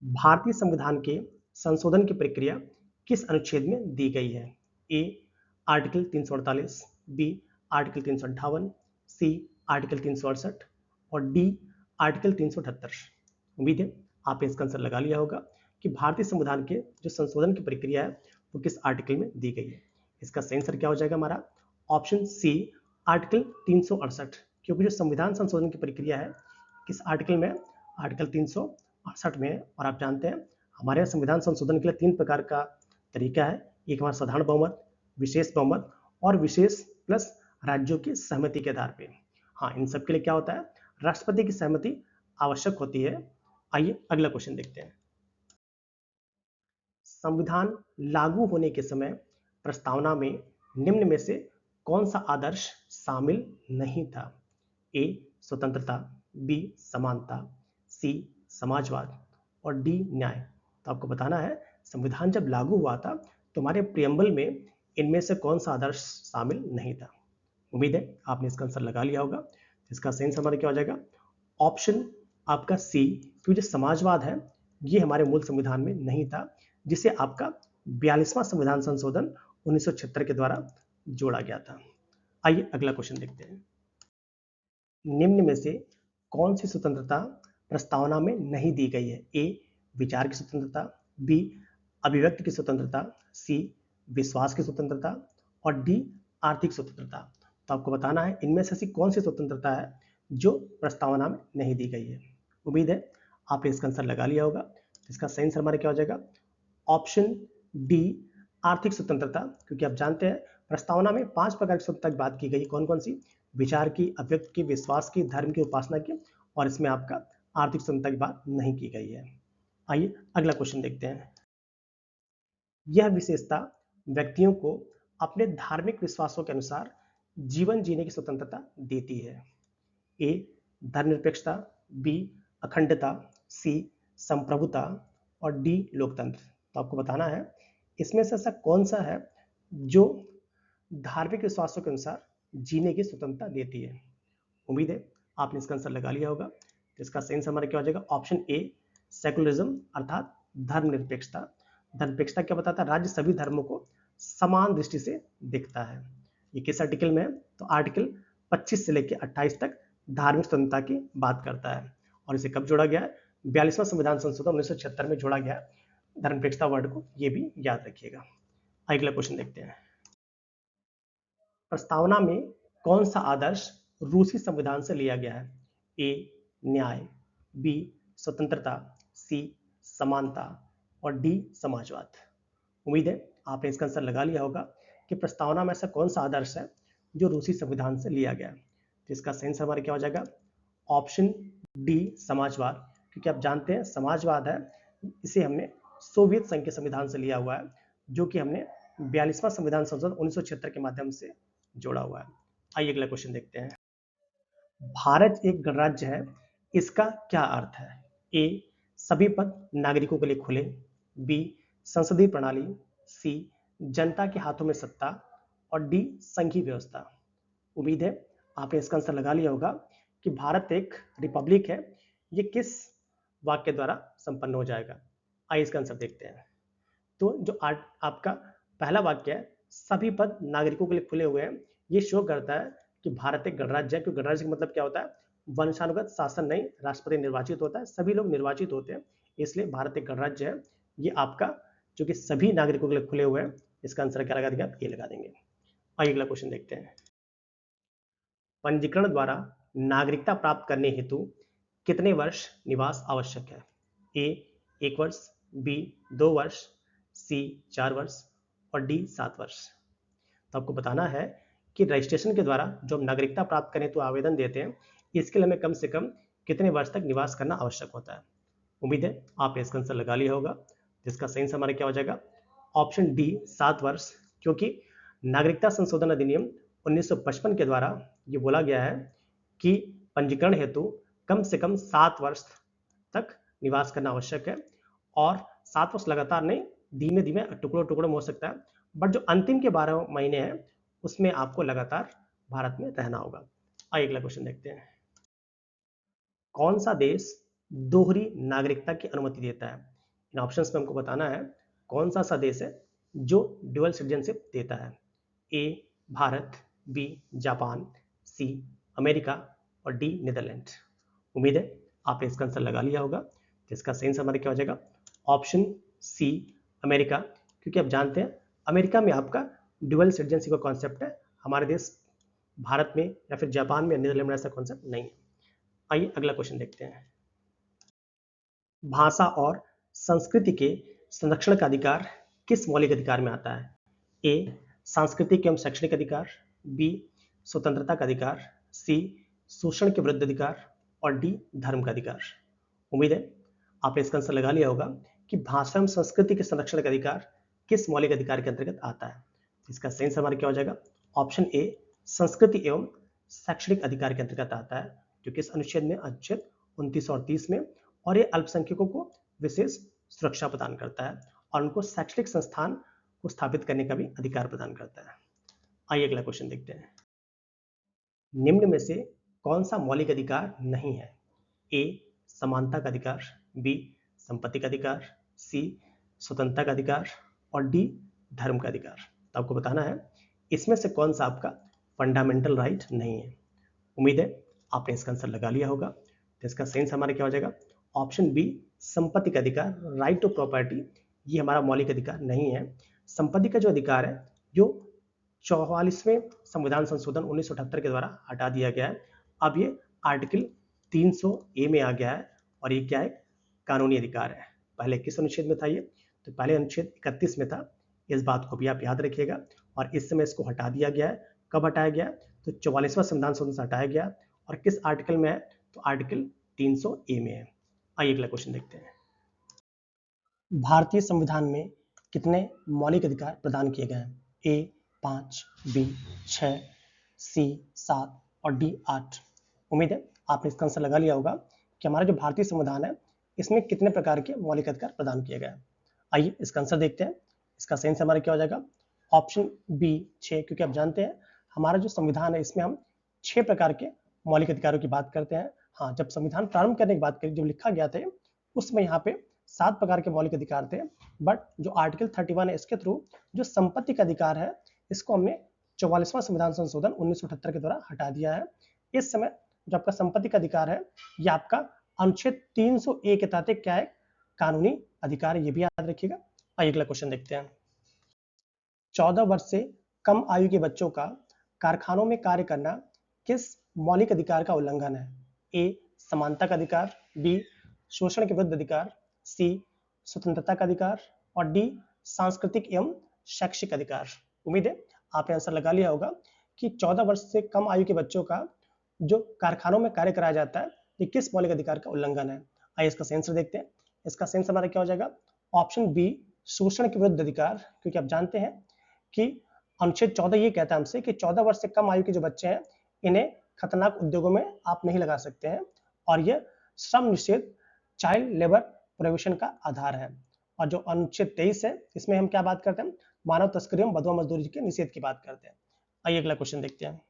भारतीय संविधान के संशोधन की प्रक्रिया किस अनुच्छेद में दी गई है? A article 348, B article 358, C article 368 और डी आर्टिकल 378। उम्मीद है आपने इसका आंसर लगा लिया होगा कि भारतीय संविधान के जो संशोधन की प्रक्रिया है वो किस आर्टिकल में दी गई है। इसका सही आंसर क्या हो जाएगा हमारा? Option C, article 368। क्योंकि जो संविधान संशोधन की प्रक्रिया है किस आर्टिकल में? आर्टिकल 368 में। और आप जानते हैं हमारे यहाँ संविधान संशोधन के लिए 3 प्रकार का तरीका है। एक हमारा साधारण बहुमत, विशेष बहुमत और विशेष प्लस राज्यों की सहमति के आधार पर। हाँ, इन सब के लिए क्या होता है? राष्ट्रपति की सहमति आवश्यक होती है। आइए अगला क्वेश्चन देखते हैं। संविधान लागू होने के समय प्रस्तावना में निम्न में से कौन सा आदर्श शामिल नहीं था? ए स्वतंत्रता, बी समानता, सी समाजवाद और डी न्याय। तो आपको बताना है संविधान जब लागू हुआ था तो हमारे प्रियम्बल में इनमें से कौन सा आदर्श शामिल नहीं था। उम्मीद है आपने इसका आंसर लगा लिया होगा। इसका सही आंसर हमारा क्या हो जाएगा? ऑप्शन आपका सी, क्योंकि जो समाजवाद है ये हमारे मूल संविधान में नहीं था, जिसे आपका 42वां संविधान संशोधन 1976 के द्वारा जोड़ा गया था। आइए अगला क्वेश्चन देखते हैं। निम्न में से कौन सी स्वतंत्रता प्रस्तावना में नहीं दी गई है? ए विचार की स्वतंत्रता, बी अभिव्यक्ति की स्वतंत्रता, सी विश्वास की स्वतंत्रता और डी आर्थिक स्वतंत्रता। तो आपको बताना है इनमें से ऐसी कौन सी स्वतंत्रता है जो प्रस्तावना में नहीं दी गई है। उम्मीद है आपने इसका आंसर लगा लिया होगा। इसका सही आंसर हमारा क्या हो जाएगा? ऑप्शन डी आर्थिक स्वतंत्रता। क्योंकि आप जानते हैं प्रस्तावना में 5 प्रकार की स्वतंत्रता की बात की गई। कौन कौन सी? विचार की, अभिव्यक्ति की, विश्वास की, धर्म की, उपासना की और इसमें आपका आर्थिक स्वतंत्रता की बात नहीं की गई है। आइए अगला क्वेश्चन देखते हैं। यह विशेषता व्यक्तियों को अपने धार्मिक विश्वासों के अनुसार जीवन जीने की स्वतंत्रता देती है। ए धर्मनिरपेक्षता, बी अखंडता, सी संप्रभुता और डी लोकतंत्र। तो आपको बताना है इसमें से ऐसा कौन सा है जो धार्मिक विश्वासों के अनुसार जीने की स्वतंत्रता देती है। उम्मीद है आपने इसका आंसर लगा लिया होगा। तो इसका सही आंसर हमारा क्या हो जाएगा? ऑप्शन ए सेकुलरिज्म अर्थात धर्मनिरपेक्षता। धर्मनिरपेक्षता क्या बताता है? राज्य सभी धर्मों को समान दृष्टि से देखता है। ये किस आर्टिकल में है? तो आर्टिकल 25 से लेकर 28 तक धार्मिक स्वतंत्रता की बात करता है। और इसे कब जोड़ा गया है? 42वां संविधान संशोधन 1976 में जोड़ा गया है धर्मनिरपेक्षता वर्ड को, ये भी याद रखिएगा। अगला क्वेश्चन देखते हैं। प्रस्तावना में कौन सा आदर्श रूसी संविधान से लिया गया है? ए न्याय, बी स्वतंत्रता, सी समानता और डी समाजवाद। उम्मीद है आपने इसका आंसर लगा लिया होगा कि प्रस्तावना में ऐसा कौन सा आदर्श है जो रूसी संविधान से लिया गया है। तो इसका सही आंसर हमारा क्या हो जाएगा? ऑप्शन डी समाजवाद। क्योंकि आप जानते हैं समाजवाद है इसे हमने सोवियत संघ के संविधान से लिया हुआ है, जो कि हमने 42वां संविधान संशोधन 1976 के माध्यम से जोड़ा हुआ है। आइए अगला क्वेश्चन देखते हैं। भारत एक गणराज्य है, इसका क्या अर्थ है? ए, सभी पद नागरिकों के लिए खुले। बी, संसदीय प्रणाली। सी, जनता के हाथों में सत्ता। और डी, संघीय व्यवस्था। उम्मीद है आपने इसका आंसर लगा लिया होगा कि भारत एक रिपब्लिक है, ये किस वाक्य द्वारा संपन्न हो जाएगा। आइए इसका आंसर देखते हैं। तो जो आपका पहला वाक्य है, सभी पद नागरिकों के लिए खुले हुए हैं, ये शो करता है कि भारत एक गणराज्य है। क्योंकि गणराज्य का मतलब क्या होता है? वंशानुगत शासन नहीं, राष्ट्रपति निर्वाचित होता है, सभी लोग निर्वाचित होते हैं, इसलिए भारत एक गणराज्य है। ये आपका जो कि सभी नागरिकों के लिए खुले हुए हैं, इसका आंसर क्या लगा देंगे आप? ये लगा देंगे। आइए अगला क्वेश्चन देखते हैं। पंजीकरण द्वारा नागरिकता प्राप्त करने हेतु कितने वर्ष निवास आवश्यक है? ए, 1 वर्ष। बी, 2 वर्ष। सी, 4 वर्ष। और डी, 7 वर्ष। तो आपको बताना है कि रजिस्ट्रेशन के द्वारा जो हम नागरिकता प्राप्त करने हेतु आवेदन देते हैं, इसके लिए हमें कम से कम कितने वर्ष तक निवास करना आवश्यक होता है। उम्मीद है आपने इसका आंसर लगा लिया होगा। जिसका सही आंसर हमारा क्या हो जाएगा? ऑप्शन डी, 7 वर्ष। क्योंकि नागरिकता संशोधन अधिनियम 1955 के द्वारा ये बोला गया है कि पंजीकरण हेतु कम से कम 7 वर्ष तक निवास करना आवश्यक है। और 7 वर्ष लगातार नहीं, धीमे धीमे टुकड़ों टुकड़ों में हो सकता है, बट जो अंतिम के 12 महीने हैं उसमें आपको लगातार भारत में रहना होगा। आइए अगला क्वेश्चन देखते हैं। कौन सा देश दोहरी नागरिकता की अनुमति देता है? इन ऑप्शंस में हमको बताना है कौन सा देश है जो ड्यूअल सिटीजनशिप देता है। A, Bharat. B, Japan. C, America. और डी, नीदरलैंड। उम्मीद है आपने इसका आंसर लगा लिया होगा। तो इसका सही आंसर हमारा क्या हो जाएगा? Option C, America. क्योंकि आप जानते हैं अमेरिका में आपका ड्यूअल सिटीजनशिप का कॉन्सेप्ट है। हमारे देश भारत में या फिर जापान में, नीदरलैंड में ऐसा कॉन्सेप्ट नहीं है। आइए अगला क्वेश्चन देखते हैं। भाषा और संस्कृति के संरक्षण का अधिकार किस मौलिक अधिकार में आता है? ए, सांस्कृतिक एवं शैक्षणिक अधिकार। बी, स्वतंत्रता का अधिकार। सी, शोषण के विरुद्ध अधिकार। और डी, धर्म का अधिकार। उम्मीद है आपने इसका आंसर लगा लिया होगा कि भाषा एवं संस्कृति के संरक्षण का अधिकार किस मौलिक अधिकार के अंतर्गत आता है। इसका सही आंसर हमारा क्या हो जाएगा? ऑप्शन ए, संस्कृति एवं शैक्षणिक अधिकार के अंतर्गत आता है, जो कि इस अनुच्छेद में अनुच्छेद 29 और 30 में, और ये अल्पसंख्यकों को विशेष सुरक्षा प्रदान करता है और उनको शैक्षणिक संस्थान को स्थापित करने का भी अधिकार प्रदान करता है। आइए अगला क्वेश्चन देखते हैं। निम्न में से कौन सा मौलिक अधिकार नहीं है? ए, समानता का अधिकार। बी, संपत्ति का अधिकार। सी, स्वतंत्रता का अधिकार। और डी, धर्म का अधिकार। तो आपको बताना है इसमें से कौन सा आपका फंडामेंटल राइट नहीं है। उम्मीद है आपने इसका आंसर लगा लिया होगा। तो इसका सही आंसर हमारा क्या हो जाएगा? ऑप्शन बी, संपत्ति का अधिकार, राइट टू प्रॉपर्टी, ये हमारा मौलिक अधिकार नहीं है। संपत्ति का जो अधिकार है जो 44वें संविधान संशोधन 1978 के द्वारा हटा दिया गया है। अब ये आर्टिकल 300 ए में आ गया है और ये क्या है? कानूनी अधिकार है। पहले किस अनुच्छेद में था ये? तो पहले अनुच्छेद 31 में था। इस बात को भी आप याद रखिएगा। और इस समय इसको हटा दिया गया है। कब हटाया गया? तो 44वां संविधान संशोधन से हटाया गया। और किस आर्टिकल में है? तो आर्टिकल 300 ए में है। आइए अगला क्वेश्चन देखते हैं। भारतीय संविधान में कितने मौलिक अधिकार प्रदान किए गए हैं? ए, 5। बी, 6। सी, 7। और डी, 8। उम्मीद है आपने इसका आंसर लगा लिया होगा कि हमारा जो भारतीय संविधान है इसमें कितने प्रकार के मौलिक अधिकार प्रदान किए गए हैं। आइए इसका आंसर देखते हैं। इसका सही आंसर हमारा क्या हो जाएगा? Option B, 6। क्योंकि आप जानते हैं हमारा जो संविधान है इसमें हम 6 प्रकार के मौलिक अधिकारों की बात करते हैं। हाँ, जब संविधान प्रारंभ करने की बात करें, जब लिखा गया था उसमें यहाँ पे 7 प्रकार के मौलिक अधिकार थे, बट जो आर्टिकल 31 है इसके थ्रू जो संपत्ति का अधिकार है इसको हमने 44वां संविधान संशोधन 1978 के द्वारा हटा दिया है। इस समय जो आपका संपत्ति का अधिकार है ये आपका अनुच्छेद 300 ए के तहत क्या है? कानूनी अधिकार है, ये भी याद रखिएगा। आइए अगला क्वेश्चन देखते हैं। 14 वर्ष से कम आयु के बच्चों का कारखानों में कार्य करना किस मौलिक अधिकार का उल्लंघन है? ए, समानता का अधिकार। बी, शोषण के विरुद्ध अधिकार। सी, स्वतंत्रता का अधिकार। और डी, सांस्कृतिक एवं शैक्षिक अधिकार। उम्मीद है आपने आंसर लगा लिया होगा कि 14 वर्ष से कम आयु के बच्चों का जो कारखानों में कार्य कराया जाता है ये किस मौलिक अधिकार का उल्लंघन है। आइए इसका सही आंसर देखते हैं। इसका सही आंसर हमारा क्या हो जाएगा? ऑप्शन बी शोषण के विरुद्ध अधिकार, क्योंकि आप जानते हैं कि अनुच्छेद 14 ये कहता है हमसे कि 14 वर्ष से कम आयु के जो बच्चे हैं इन्हें खतरनाक उद्योगों में आप नहीं लगा सकते हैं, और यह श्रम निषेध चाइल्ड लेबर प्रोहिबिशन का आधार है। और जो अनुच्छेद 23 है इसमें हम क्या बात करते हैं, मानव तस्करी एवं बंधुआ मजदूरी के निषेध की बात करते हैं। आइए अगला क्वेश्चन देखते हैं।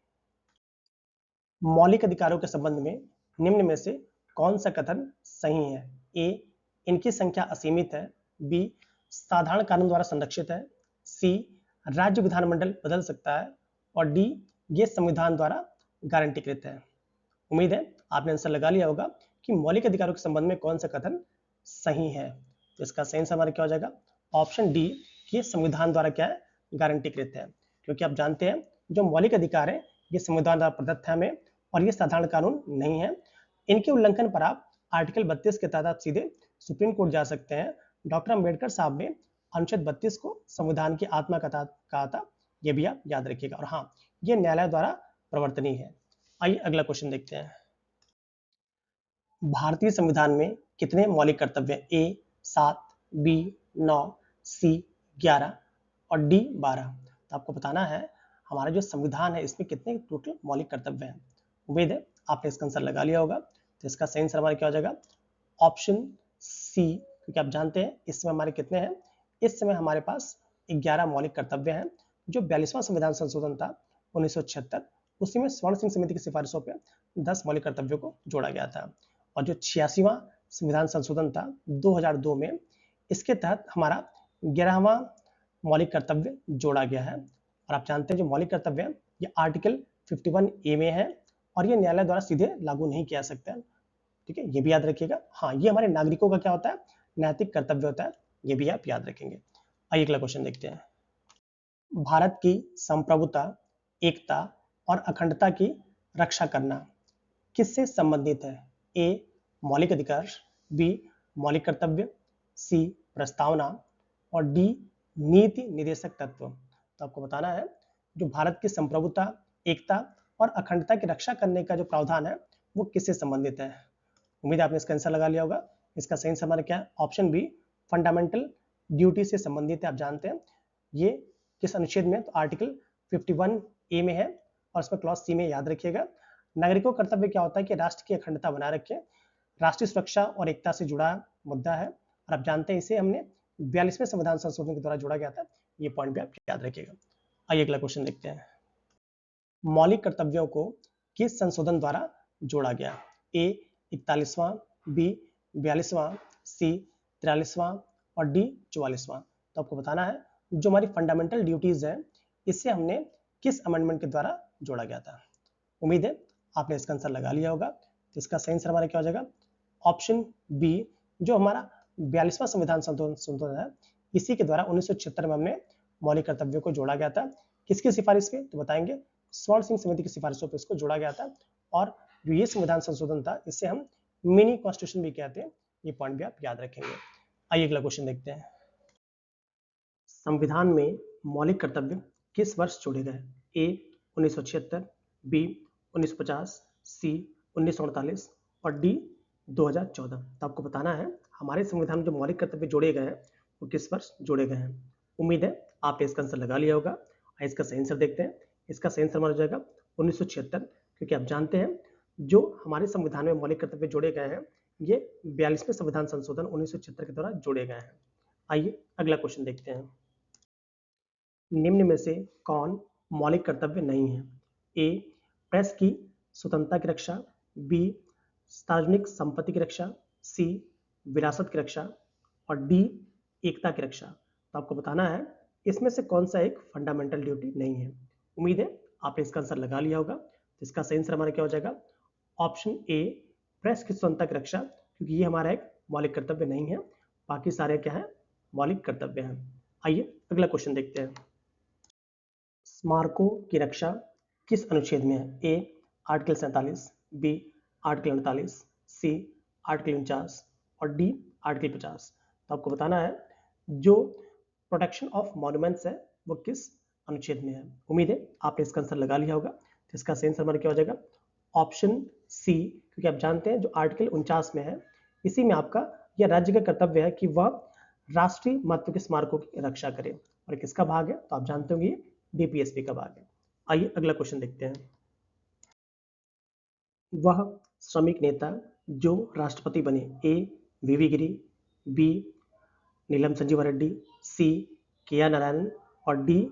मौलिक अधिकारों के संबंध में निम्न में से कौन सा कथन सही है? ए, इनकी संख्या असीमित है। बी, साधारण कानून द्वारा संरक्षित है। सी, राज्य विधानमंडल बदल सकता है। और डी, ये संविधान द्वारा गारंटीकृत है। उम्मीद है आपने आंसर लगा लिया होगा कि मौलिक अधिकारों के संबंध में कौन सा कथन सही है। तो इसका सही आंसर हमारा क्या हो जाएगा? ऑप्शन डी, ये संविधान द्वारा क्या है, गारंटीकृत है। क्योंकि आप जानते हैं जो मौलिक अधिकार है ये संविधान द्वारा प्रदत्त है हमें, और ये साधारण कानून नहीं है। इनके उल्लंघन पर आप आर्टिकल 32 के तहत आप सीधे सुप्रीम कोर्ट जा सकते हैं। डॉक्टर अम्बेडकर साहब ने अनुच्छेद 32 को संविधान की आत्मा कहा था, ये भी आप याद रखिएगा। और हाँ, ये न्यायालय द्वारा प्रवर्तनीय है। आइए अगला क्वेश्चन देखते हैं। भारतीय संविधान में कितने मौलिक कर्तव्य हैं? ए 7, बी 9, सी 11 और डी 12। तो आपको बताना है हमारा जो संविधान है इसमें कितने टोटल मौलिक कर्तव्य हैं। उम्मीद है आपने इसका आंसर लगा लिया होगा। तो इसका सही आंसर हमारा क्या हो जाएगा? ऑप्शन सी, क्योंकि आप जानते हैं इस समय हमारे कितने हैं, इस समय हमारे पास 11 मौलिक कर्तव्य हैं। जो 42वां संविधान संशोधन था 1976, उसी में स्वर्ण सिंह समिति की सिफारिशों पर 10 मौलिक कर्तव्यों को जोड़ा गया था। और जो 86वां संविधान संशोधन था 2002 में, इसके तहत हमारा 11वां मौलिक कर्तव्य जोड़ा गया है। और आप जानते हैं जो मौलिक कर्तव्य है ये आर्टिकल 51A में है, और ये न्यायालय द्वारा सीधे लागू नहीं किया सकता है। ठीक है, ये भी याद रखिएगा। हाँ, ये हमारे नागरिकों का क्या होता है, नैतिक कर्तव्य होता है, ये भी आप याद रखेंगे। आइए अगला क्वेश्चन देखते हैं। भारत की संप्रभुता, एकता और अखंडता की रक्षा करना किससे संबंधित है? ए, मौलिक अधिकार। बी, मौलिक कर्तव्य। सी, प्रस्तावना। और डी, नीति निर्देशक तत्व। तो आपको बताना है जो भारत की संप्रभुता, एकता और अखंडता की रक्षा करने का जो प्रावधान है वो किससे संबंधित है। उम्मीद है आपने इसका आंसर लगा लिया होगा। इसका सही आंसर हमारा क्या है? ऑप्शन बी, फंडामेंटल ड्यूटी से संबंधित है। आप जानते हैं ये किस अनुच्छेद में, तो आर्टिकल 51A में है, और इसमें क्लॉज सी में याद रखिएगा। नागरिकों का कर्तव्य क्या होता है कि राष्ट्र की अखंडता बनाए रखें। राष्ट्रीय सुरक्षा और एकता से जुड़ा मुद्दा है, और आप जानते हैं इसे हमने 42वें संविधान संशोधन के द्वारा जोड़ा गया था। ये पॉइंट भी आप याद रखिएगा। आइए अगला क्वेश्चन देखते हैं। मौलिक कर्तव्यों को किस संशोधन द्वारा जोड़ा गया? ए 41वां, बी 42वां, सी 43वां और डी 44वां। तो आपको बताना है जो हमारी फंडामेंटल ड्यूटीज है इससे हमने किस अमेंडमेंट के द्वारा जोड़ा गया था। उम्मीद है आपने इसका आंसर लगा लिया होगा। तो इसका सही आंसर हमारा क्या हो जाएगा? ऑप्शन बी, जो हमारा 42वां संविधान संशोधन है इसी के द्वारा 1976 में हमने मौलिक कर्तव्यों को जोड़ा गया था। किसकी सिफारिश पे? तो बताएंगे स्वर्ण सिंह समिति की सिफारिशों पर इसको जोड़ा गया था। और जो ये संविधान संशोधन था इसे हम मिनी कॉन्स्टिट्यूशन भी कहते हैं। ये पॉइंट भी आप याद रखेंगे। आइए अगला क्वेश्चन देखते हैं। संविधान में मौलिक कर्तव्य किस वर्ष जोड़े गए? ए 1976, बी 1950, सी 1948 और डी 2014। तो आपको बताना है हमारे संविधान में जो मौलिक कर्तव्य जोड़े गए हैं वो किस वर्ष जोड़े गए हैं। उम्मीद है आपने इसका आंसर लगा लिया होगा। इसका सही आंसर देखते हैं। इसका सही आंसर माना जाएगा 1976, क्योंकि आप जानते हैं जो हमारे संविधान में मौलिक कर्तव्य जोड़े गए हैं ये 42वें संविधान संशोधन 1976 के द्वारा जोड़े गए हैं। आइए अगला क्वेश्चन देखते हैं। निम्न में से कौन मौलिक कर्तव्य नहीं है? ए, प्रेस की स्वतंत्रता की रक्षा। बी, सार्वजनिक संपत्ति की रक्षा। सी, विरासत की रक्षा। और डी, एकता की रक्षा। तो आपको बताना है इसमें से कौन सा एक फंडामेंटल ड्यूटी नहीं है। उम्मीद है आपने इसका आंसर लगा लिया होगा। तो इसका सही आंसर हमारा क्या हो जाएगा? ऑप्शन ए, प्रेस की स्वतंत्रता की रक्षा, क्योंकि ये हमारा एक मौलिक कर्तव्य नहीं है। बाकी सारे क्या है? मौलिक कर्तव्य हैं। आइए अगला क्वेश्चन देखते हैं। स्मारकों की रक्षा किस अनुच्छेद में है? A, article 47, B, article 48, C, article 49 और डी, आर्टिकल 50। तो आपको बताना है जो प्रोटेक्शन ऑफ मॉन्यूमेंट्स है वो किस अनुच्छेद में है। उम्मीद है आपने इसका आंसर लगा लिया होगा। तो इसका सही आंसर हमारा क्या हो जाएगा? ऑप्शन सी, क्योंकि आप जानते हैं जो आर्टिकल 49 में है इसी में आपका यह राज्य का कर्तव्य है कि वह राष्ट्रीय महत्व के स्मारकों की रक्षा करे, और किसका भाग है तो आप जानते होंगे डीपीएसपी का भाग है। आइए अगला क्वेश्चन देखते हैं। वह श्रमिक नेता जो राष्ट्रपति बने, ए वीवी गिरी, बी नीलम संजीवा रेड्डी, सी के आर नारायणन और डी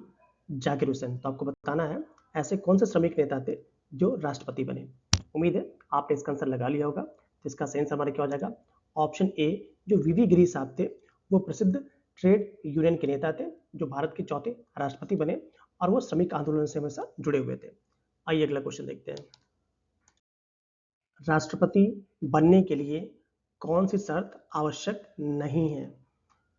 जाकिर हुसैन। तो आपको बताना है ऐसे कौन से श्रमिक नेता थे जो राष्ट्रपति बने। उम्मीद है आपने इसका आंसर लगा लिया होगा। तो इसका सही आंसर हमारा क्या हो जाएगा, ऑप्शन ए जो वीवी गिरी साहब थे वो प्रसिद्ध ट्रेड यूनियन के नेता थे जो भारत के चौथे राष्ट्रपति बने और वो श्रमिक आंदोलन से हमेशा जुड़े हुए थे। आइए अगला क्वेश्चन देखते हैं। राष्ट्रपति बनने के लिए कौन सी शर्त आवश्यक नहीं है।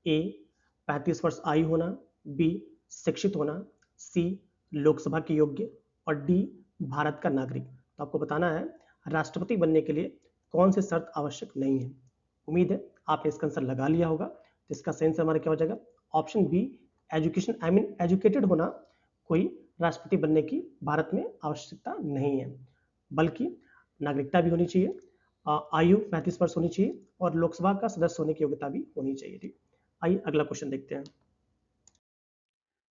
ए 35 वर्ष आयु होना, बी शिक्षित होना, सी लोकसभा के योग्य और डी भारत का नागरिक। तो आपको बताना है राष्ट्रपति बनने के लिए कौन सी शर्त आवश्यक नहीं है। उम्मीद है आपने इसका आंसर लगा लिया होगा। तो इसका सही आंसर हमारा क्या हो जाएगा, option B education, I mean educated होना कोई राष्ट्रपति बनने की भारत में आवश्यकता नहीं है, बल्कि नागरिकता भी होनी चाहिए, आयु 35 वर्ष होनी चाहिए और लोकसभा का सदस्य होने की योग्यता भी होनी चाहिए। ठीक, आइए अगला क्वेश्चन देखते हैं।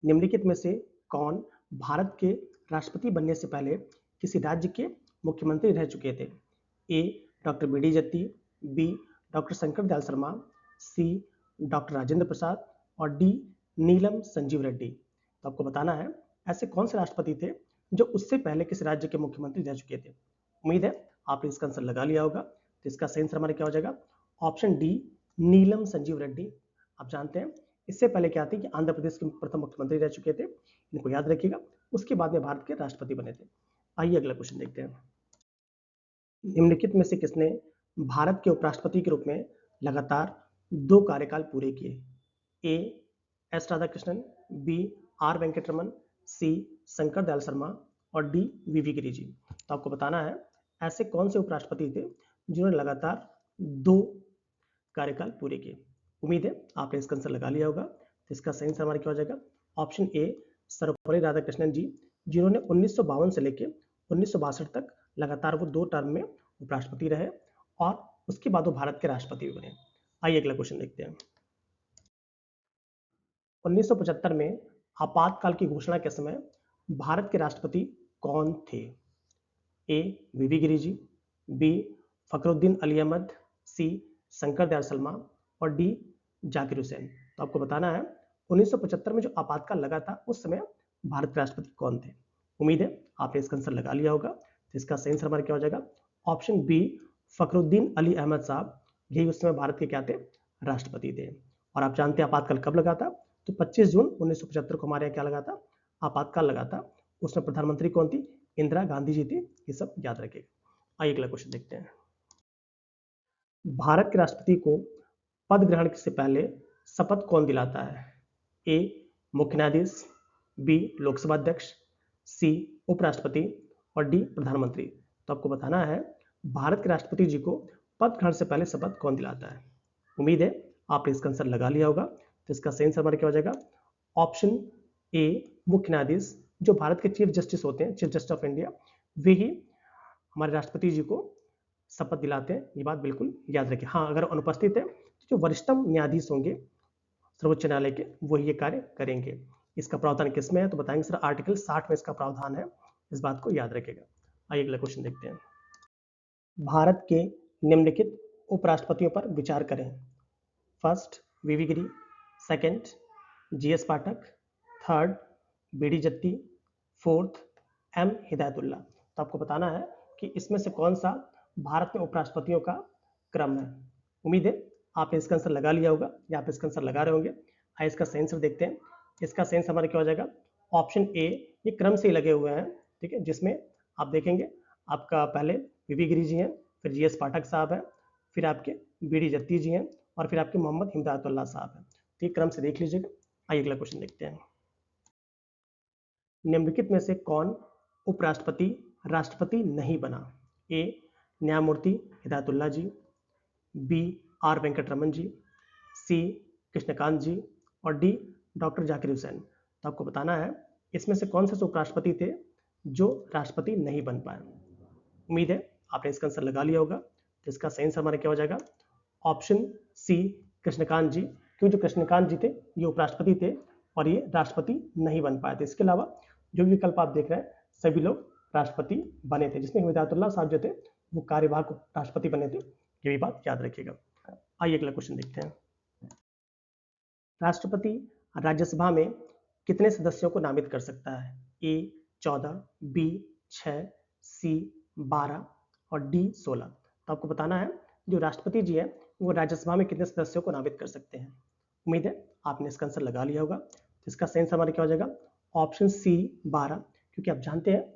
निम्नलिखित में से कौन भारत के राष्ट्रपति बनने से पहले किसी राज्य के मुख्यमंत्री रह चुके थे। A doctor B D Jatti, B doctor Shankar Dayal Sharma, C doctor Rajendra Prasad और डी नीलम संजीव रेड्डी। तो आपको बताना है ऐसे कौन से राष्ट्रपति थे जो उससे पहले किसी राज्य के मुख्यमंत्री रह चुके थे। उम्मीद है आपने इसका आंसर लगा लिया होगा। तो इसका सही आंसर हमारा क्या हो जाएगा, ऑप्शन डी नीलम संजीव रेड्डी। आप जानते हैं इससे पहले क्या थे कि आंध्र प्रदेश के प्रथम मुख्यमंत्री रह चुके थे, इनको याद रखिएगा। उसके बाद में भारत के राष्ट्रपति बने थे। आइए अगला क्वेश्चन देखते हैं। निम्नलिखित में से किसने भारत के उपराष्ट्रपति के रूप में लगातार 2 कार्यकाल पूरे किए। A S Radhakrishnan, B R Venkataraman, C Shankar Dayal Sharma और डी वीवी गिरी जी। तो आपको बताना है ऐसे कौन से उपराष्ट्रपति थे जिन्होंने लगातार 2 कार्यकाल पूरे किए। उम्मीद है आपने इसका आंसर लगा लिया होगा। तो इसका सही आंसर हमारा क्या हो जाएगा, ऑप्शन ए सर्वपल्ली राधाकृष्णन जी, जिन्होंने 1952 से लेकर 1962 तक लगातार वो 2 टर्म में उपराष्ट्रपति रहे और उसके बाद वो भारत के राष्ट्रपति भी बने। आइए अगला क्वेश्चन देखते हैं। 1975 में आपातकाल की घोषणा के समय भारत के राष्ट्रपति कौन थे। ए वीवी गिरी जी, बी फखरुद्दीन अली अहमद, सी शंकर दयाल शर्मा और डी जाकिर हुसैन। तो आपको बताना है 1975 में जो आपातकाल लगा था उस समय भारत के राष्ट्रपति कौन थे। उम्मीद है आपने इसका आंसर लगा लिया होगा। तो इसका सही आंसर हमारा क्या हो जाएगा, ऑप्शन बी फखरुद्दीन अली अहमद साहब, यही उस समय भारत के क्या थे, राष्ट्रपति थे। और आप जानते हैं आपातकाल कब लगा था, तो 25 जून 1975 को हमारे यहाँ क्या लगा था, आपातकाल लगा था। उसमें प्रधानमंत्री कौन थी, इंदिरा गांधी जी थी। ये सब याद रखिएगा। आइए अगला क्वेश्चन देखते हैं। भारत के राष्ट्रपति को पद ग्रहण से पहले शपथ कौन दिलाता है। ए मुख्य न्यायाधीश, बी लोकसभा अध्यक्ष, सी उपराष्ट्रपति और डी प्रधानमंत्री। तो आपको बताना है भारत के राष्ट्रपति जी को पद ग्रहण से पहले शपथ कौन दिलाता है। उम्मीद है आपने इसका आंसर लगा लिया होगा। तो इसका सही आंसर हमारा क्या हो जाएगा, ऑप्शन ए मुख्य न्यायाधीश, जो भारत के चीफ जस्टिस होते हैं, चीफ जस्टिस ऑफ इंडिया, वे ही हमारे राष्ट्रपति जी को शपथ दिलाते हैं। ये बात बिल्कुल याद रखें। हाँ, अगर अनुपस्थित है तो जो वरिष्ठतम न्यायाधीश होंगे सर्वोच्च न्यायालय के, वो ये कार्य करेंगे। इसका प्रावधान किसमें है तो बताएंगे सर, आर्टिकल 60 में इसका प्रावधान है। इस बात को याद रखेगा। आइए अगला क्वेश्चन देखते हैं। भारत के निम्नलिखित उपराष्ट्रपतियों पर विचार करें। First V V Giri, second G S Pathak, third B D Jatti, fourth M Hidayatullah. तो आपको बताना है कि इसमें से कौन सा भारत में उपराष्ट्रपतियों का क्रम है। उम्मीद है आपने इसका आंसर लगा लिया होगा या आप इसका आंसर लगा रहे होंगे। आइए इसका सही आंसर देखते हैं। इसका सही आंसर हमारा क्या हो जाएगा, ऑप्शन ए, ये क्रम से ही लगे हुए हैं। ठीक है, जिसमें आप देखेंगे आपका पहले वीवी गिरी जी हैं, फिर जीएस पाठक साहब हैं, फिर आपके बीडी जत्ती जी हैं और फिर आपके मोहम्मद हिदायतुल्ला साहब हैं। तो ये क्रम से देख लीजिएगा। आइए अगला क्वेश्चन देखते हैं। निम्नलिखित में से कौन उपराष्ट्रपति राष्ट्रपति नहीं बना। ए न्यायमूर्ति हिदायतुल्ला जी, बी आर वेंकटरमन जी, सी कृष्णकांत जी और डी डॉक्टर जाकिर हुसैन। तो आपको बताना है इसमें से कौन से उपराष्ट्रपति थे जो राष्ट्रपति नहीं बन पाए। उम्मीद है आपने इसका आंसर लगा लिया होगा। तो इसका सही आंसर हमारा क्या हो जाएगा, ऑप्शन सी कृष्णकांत जी। क्योंकि जो कृष्णकांत जी थे ये उपराष्ट्रपति थे और ये राष्ट्रपति नहीं बन पाए थे। इसके अलावा जो भी विकल्प आप देख रहे हैं सभी लोग राष्ट्रपति बने थे, जिसमें हिदायतुल्लाह साहब जो थे वो कार्यवाहक राष्ट्रपति बने थे, ये भी बात याद रखिएगा। आइए अगला क्वेश्चन देखते हैं। राष्ट्रपति राज्यसभा में कितने सदस्यों को नामित कर सकता है? ए 14, बी 6, सी 12 और डी 16। तो आपको बताना है जो राष्ट्रपति जी है वो राज्यसभा में कितने सदस्यों को नामित कर सकते हैं। उम्मीद है आपने इसका आंसर लगा लिया होगा। तो इसका सही आंसर हमारा क्या हो जाएगा? ऑप्शन सी 12, क्योंकि आप जानते हैं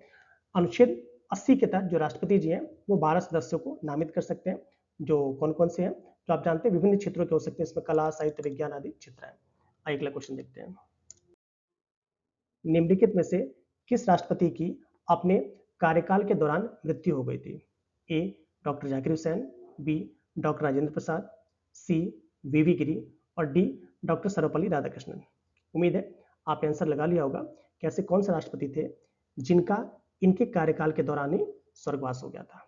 अनुच्छेद 80 के तहत जो राष्ट्रपति जी हैं वो 12 सदस्यों को नामित कर सकते हैं, जो कौन कौन से हैं जो आप जानते हैं विभिन्न क्षेत्रों के हो सकते हैं, इसमें कला, साहित्य, विज्ञान आदि क्षेत्र हैं। आइए अगला क्वेश्चन देखते हैं। निम्नलिखित में से किस राष्ट्रपति की अपने कार्यकाल के दौरान मृत्यु हो गई थी? A doctor Zakir Hussain, B doctor Rajendra Prasad, C V V Giri और डी डॉक्टर सर्वपल्ली राधाकृष्णन। उम्मीद है आपने आंसर लगा लिया होगा कि ऐसे कौन से राष्ट्रपति थे जिनका इनके कार्यकाल के दौरान ही स्वर्गवास हो गया था।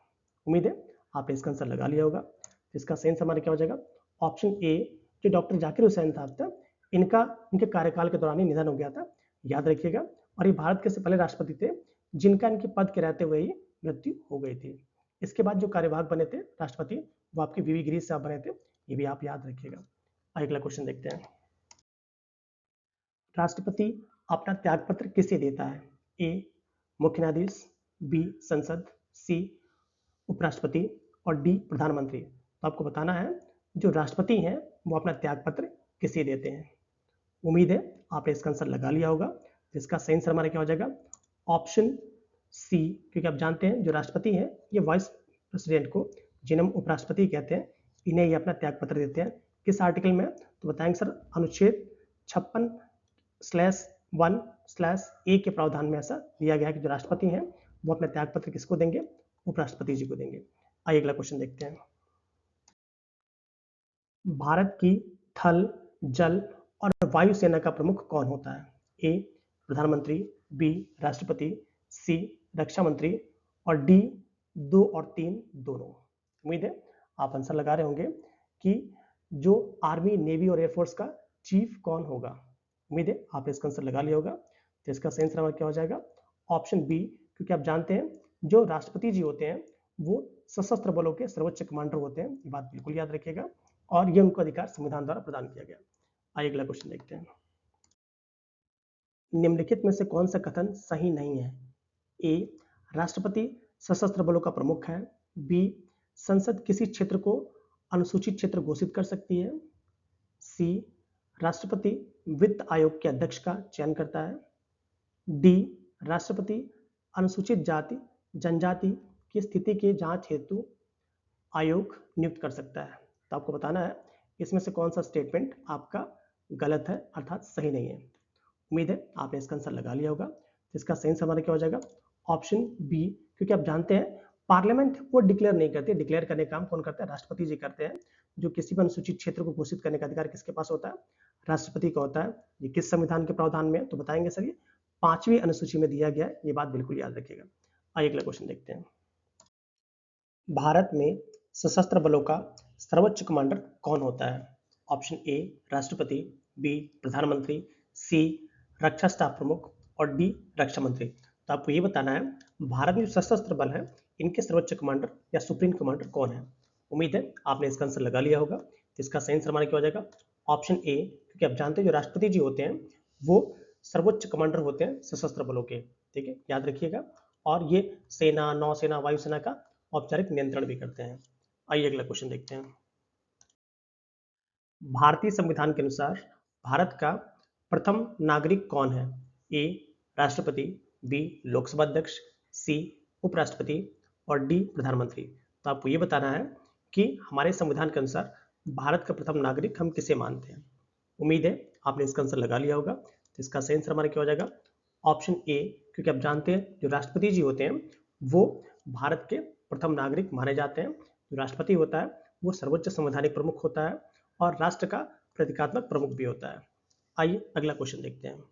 उम्मीद है आपने इसका आंसर लगा लिया होगा। इसका सही आंसर हमारा क्या हो जाएगा? ऑप्शन ए, जो डॉक्टर जाकिर हुसैन साहब था इनके कार्यकाल के दौरान ही निधन हो गया था, याद रखिएगा। और ये भारत के से पहले राष्ट्रपति थे जिनका इनके पद के रहते हुए ही मृत्यु हो गई थी। इसके बाद जो कार्यवाहक बने थे राष्ट्रपति वो आपके वीवी गिरी साहब बने थे, ये भी आप याद रखिएगा। अगला क्वेश्चन देखते हैं। राष्ट्रपति अपना त्यागपत्र किसे देता है? ए मुख्य न्यायाधीश, बी संसद, सी उपराष्ट्रपति और डी प्रधानमंत्री। तो आपको बताना है जो राष्ट्रपति हैं वो अपना त्यागपत्र किसे देते हैं। उम्मीद है आपने इसका आंसर लगा लिया होगा। इसका सही आंसर हमारा क्या हो जाएगा? ऑप्शन सी, क्योंकि आप जानते हैं जो राष्ट्रपति हैं ये वाइस प्रेसिडेंट को, जिन्हें हम उपराष्ट्रपति कहते हैं, इन्हें ये अपना त्यागपत्र देते हैं। किस आर्टिकल में? तो बताएंगे सर, अनुच्छेद 56/1/A के प्रावधान में ऐसा दिया गया है कि जो राष्ट्रपति हैं वो अपना त्यागपत्र किसको देंगे? उपराष्ट्रपति जी को देंगे। आइए अगला क्वेश्चन देखते हैं। भारत की थल, जल और वायु सेना का प्रमुख कौन होता है? ए प्रधानमंत्री, बी राष्ट्रपति, सी रक्षा मंत्री और डी 2 और 3 दोनों। उम्मीद है आप आंसर लगा रहे होंगे कि जो आर्मी, नेवी और एयरफोर्स का चीफ कौन होगा। उम्मीद है आपने इसका आंसर लगा लिया होगा। तो इसका सही आंसर क्या हो जाएगा? ऑप्शन बी, क्योंकि आप जानते हैं जो राष्ट्रपति जी होते हैं वो सशस्त्र बलों के सर्वोच्च कमांडर होते हैं, ये बात बिल्कुल याद रखिएगा, और ये उनको अधिकार संविधान द्वारा प्रदान किया गया। आइए अगला क्वेश्चन देखते हैं। निम्नलिखित में से कौन सा कथन सही नहीं है? ए राष्ट्रपति सशस्त्र बलों का प्रमुख है, बी संसद किसी क्षेत्र को अनुसूचित क्षेत्र घोषित कर सकती है, सी राष्ट्रपति वित्त आयोग के अध्यक्ष का चयन करता है, डी राष्ट्रपति अनुसूचित जाति जनजाति की स्थिति की जांच हेतु आयोग नियुक्त कर सकता है। तो आपको बताना है इसमें से कौन सा स्टेटमेंट आपका गलत है, अर्थात सही नहीं है। उम्मीद है आपने इसका आंसर लगा लिया होगा। इसका सही आंसर हमारा क्या हो जाएगा? ऑप्शन बी, क्योंकि आप जानते हैं पार्लियामेंट वो डिक्लेयर नहीं करती, डिक्लेयर करने का काम कौन करता है? राष्ट्रपति जी करते हैं। जो किसी भी अनुसूचित क्षेत्र को घोषित करने का अधिकार किसके पास होता है? राष्ट्रपति का होता है। ये किस संविधान के प्रावधान में? तो बताएंगे सर, ये 5वीं अनुसूची में दिया गया है, ये बात बिल्कुल याद रखिएगा। आइए अगला क्वेश्चन देखते हैं। भारत में सशस्त्र बलों का सर्वोच्च कमांडर कौन होता है? ऑप्शन ए राष्ट्रपति, बी प्रधानमंत्री, सी रक्षा स्टाफ प्रमुख और डी रक्षा मंत्री। तो आपको ये बताना है भारत में जो सशस्त्र बल है इनके सर्वोच्च कमांडर या सुप्रीम कमांडर कौन है। उम्मीद है आपने इसका आंसर लगा लिया होगा। तो इसका सही आंसर हमारा क्या हो जाएगा? ऑप्शन ए, क्योंकि आप जानते हैं जो राष्ट्रपति जी होते हैं वो सर्वोच्च कमांडर होते हैं सशस्त्र बलों के, ठीक है, याद रखिएगा। और ये सेना, नौसेना, वायुसेना का औपचारिक नियंत्रण भी करते हैं। आइए अगला क्वेश्चन देखते हैं। भारतीय संविधान के अनुसार भारत का प्रथम नागरिक कौन है? ए राष्ट्रपति, बी लोकसभा अध्यक्ष, सी उपराष्ट्रपति और डी प्रधानमंत्री। तो आपको ये बताना है कि हमारे संविधान के अनुसार भारत का प्रथम नागरिक हम किसे मानते हैं। उम्मीद है आपने इसका आंसर लगा लिया होगा। तो इसका सही आंसर हमारा क्या हो जाएगा? ऑप्शन ए, क्योंकि आप जानते हैं जो राष्ट्रपति जी होते हैं वो भारत के प्रथम नागरिक माने जाते हैं। जो राष्ट्रपति होता है वो सर्वोच्च संवैधानिक प्रमुख होता है और राष्ट्र का प्रतीकात्मक प्रमुख भी होता है। आइए अगला क्वेश्चन देखते हैं।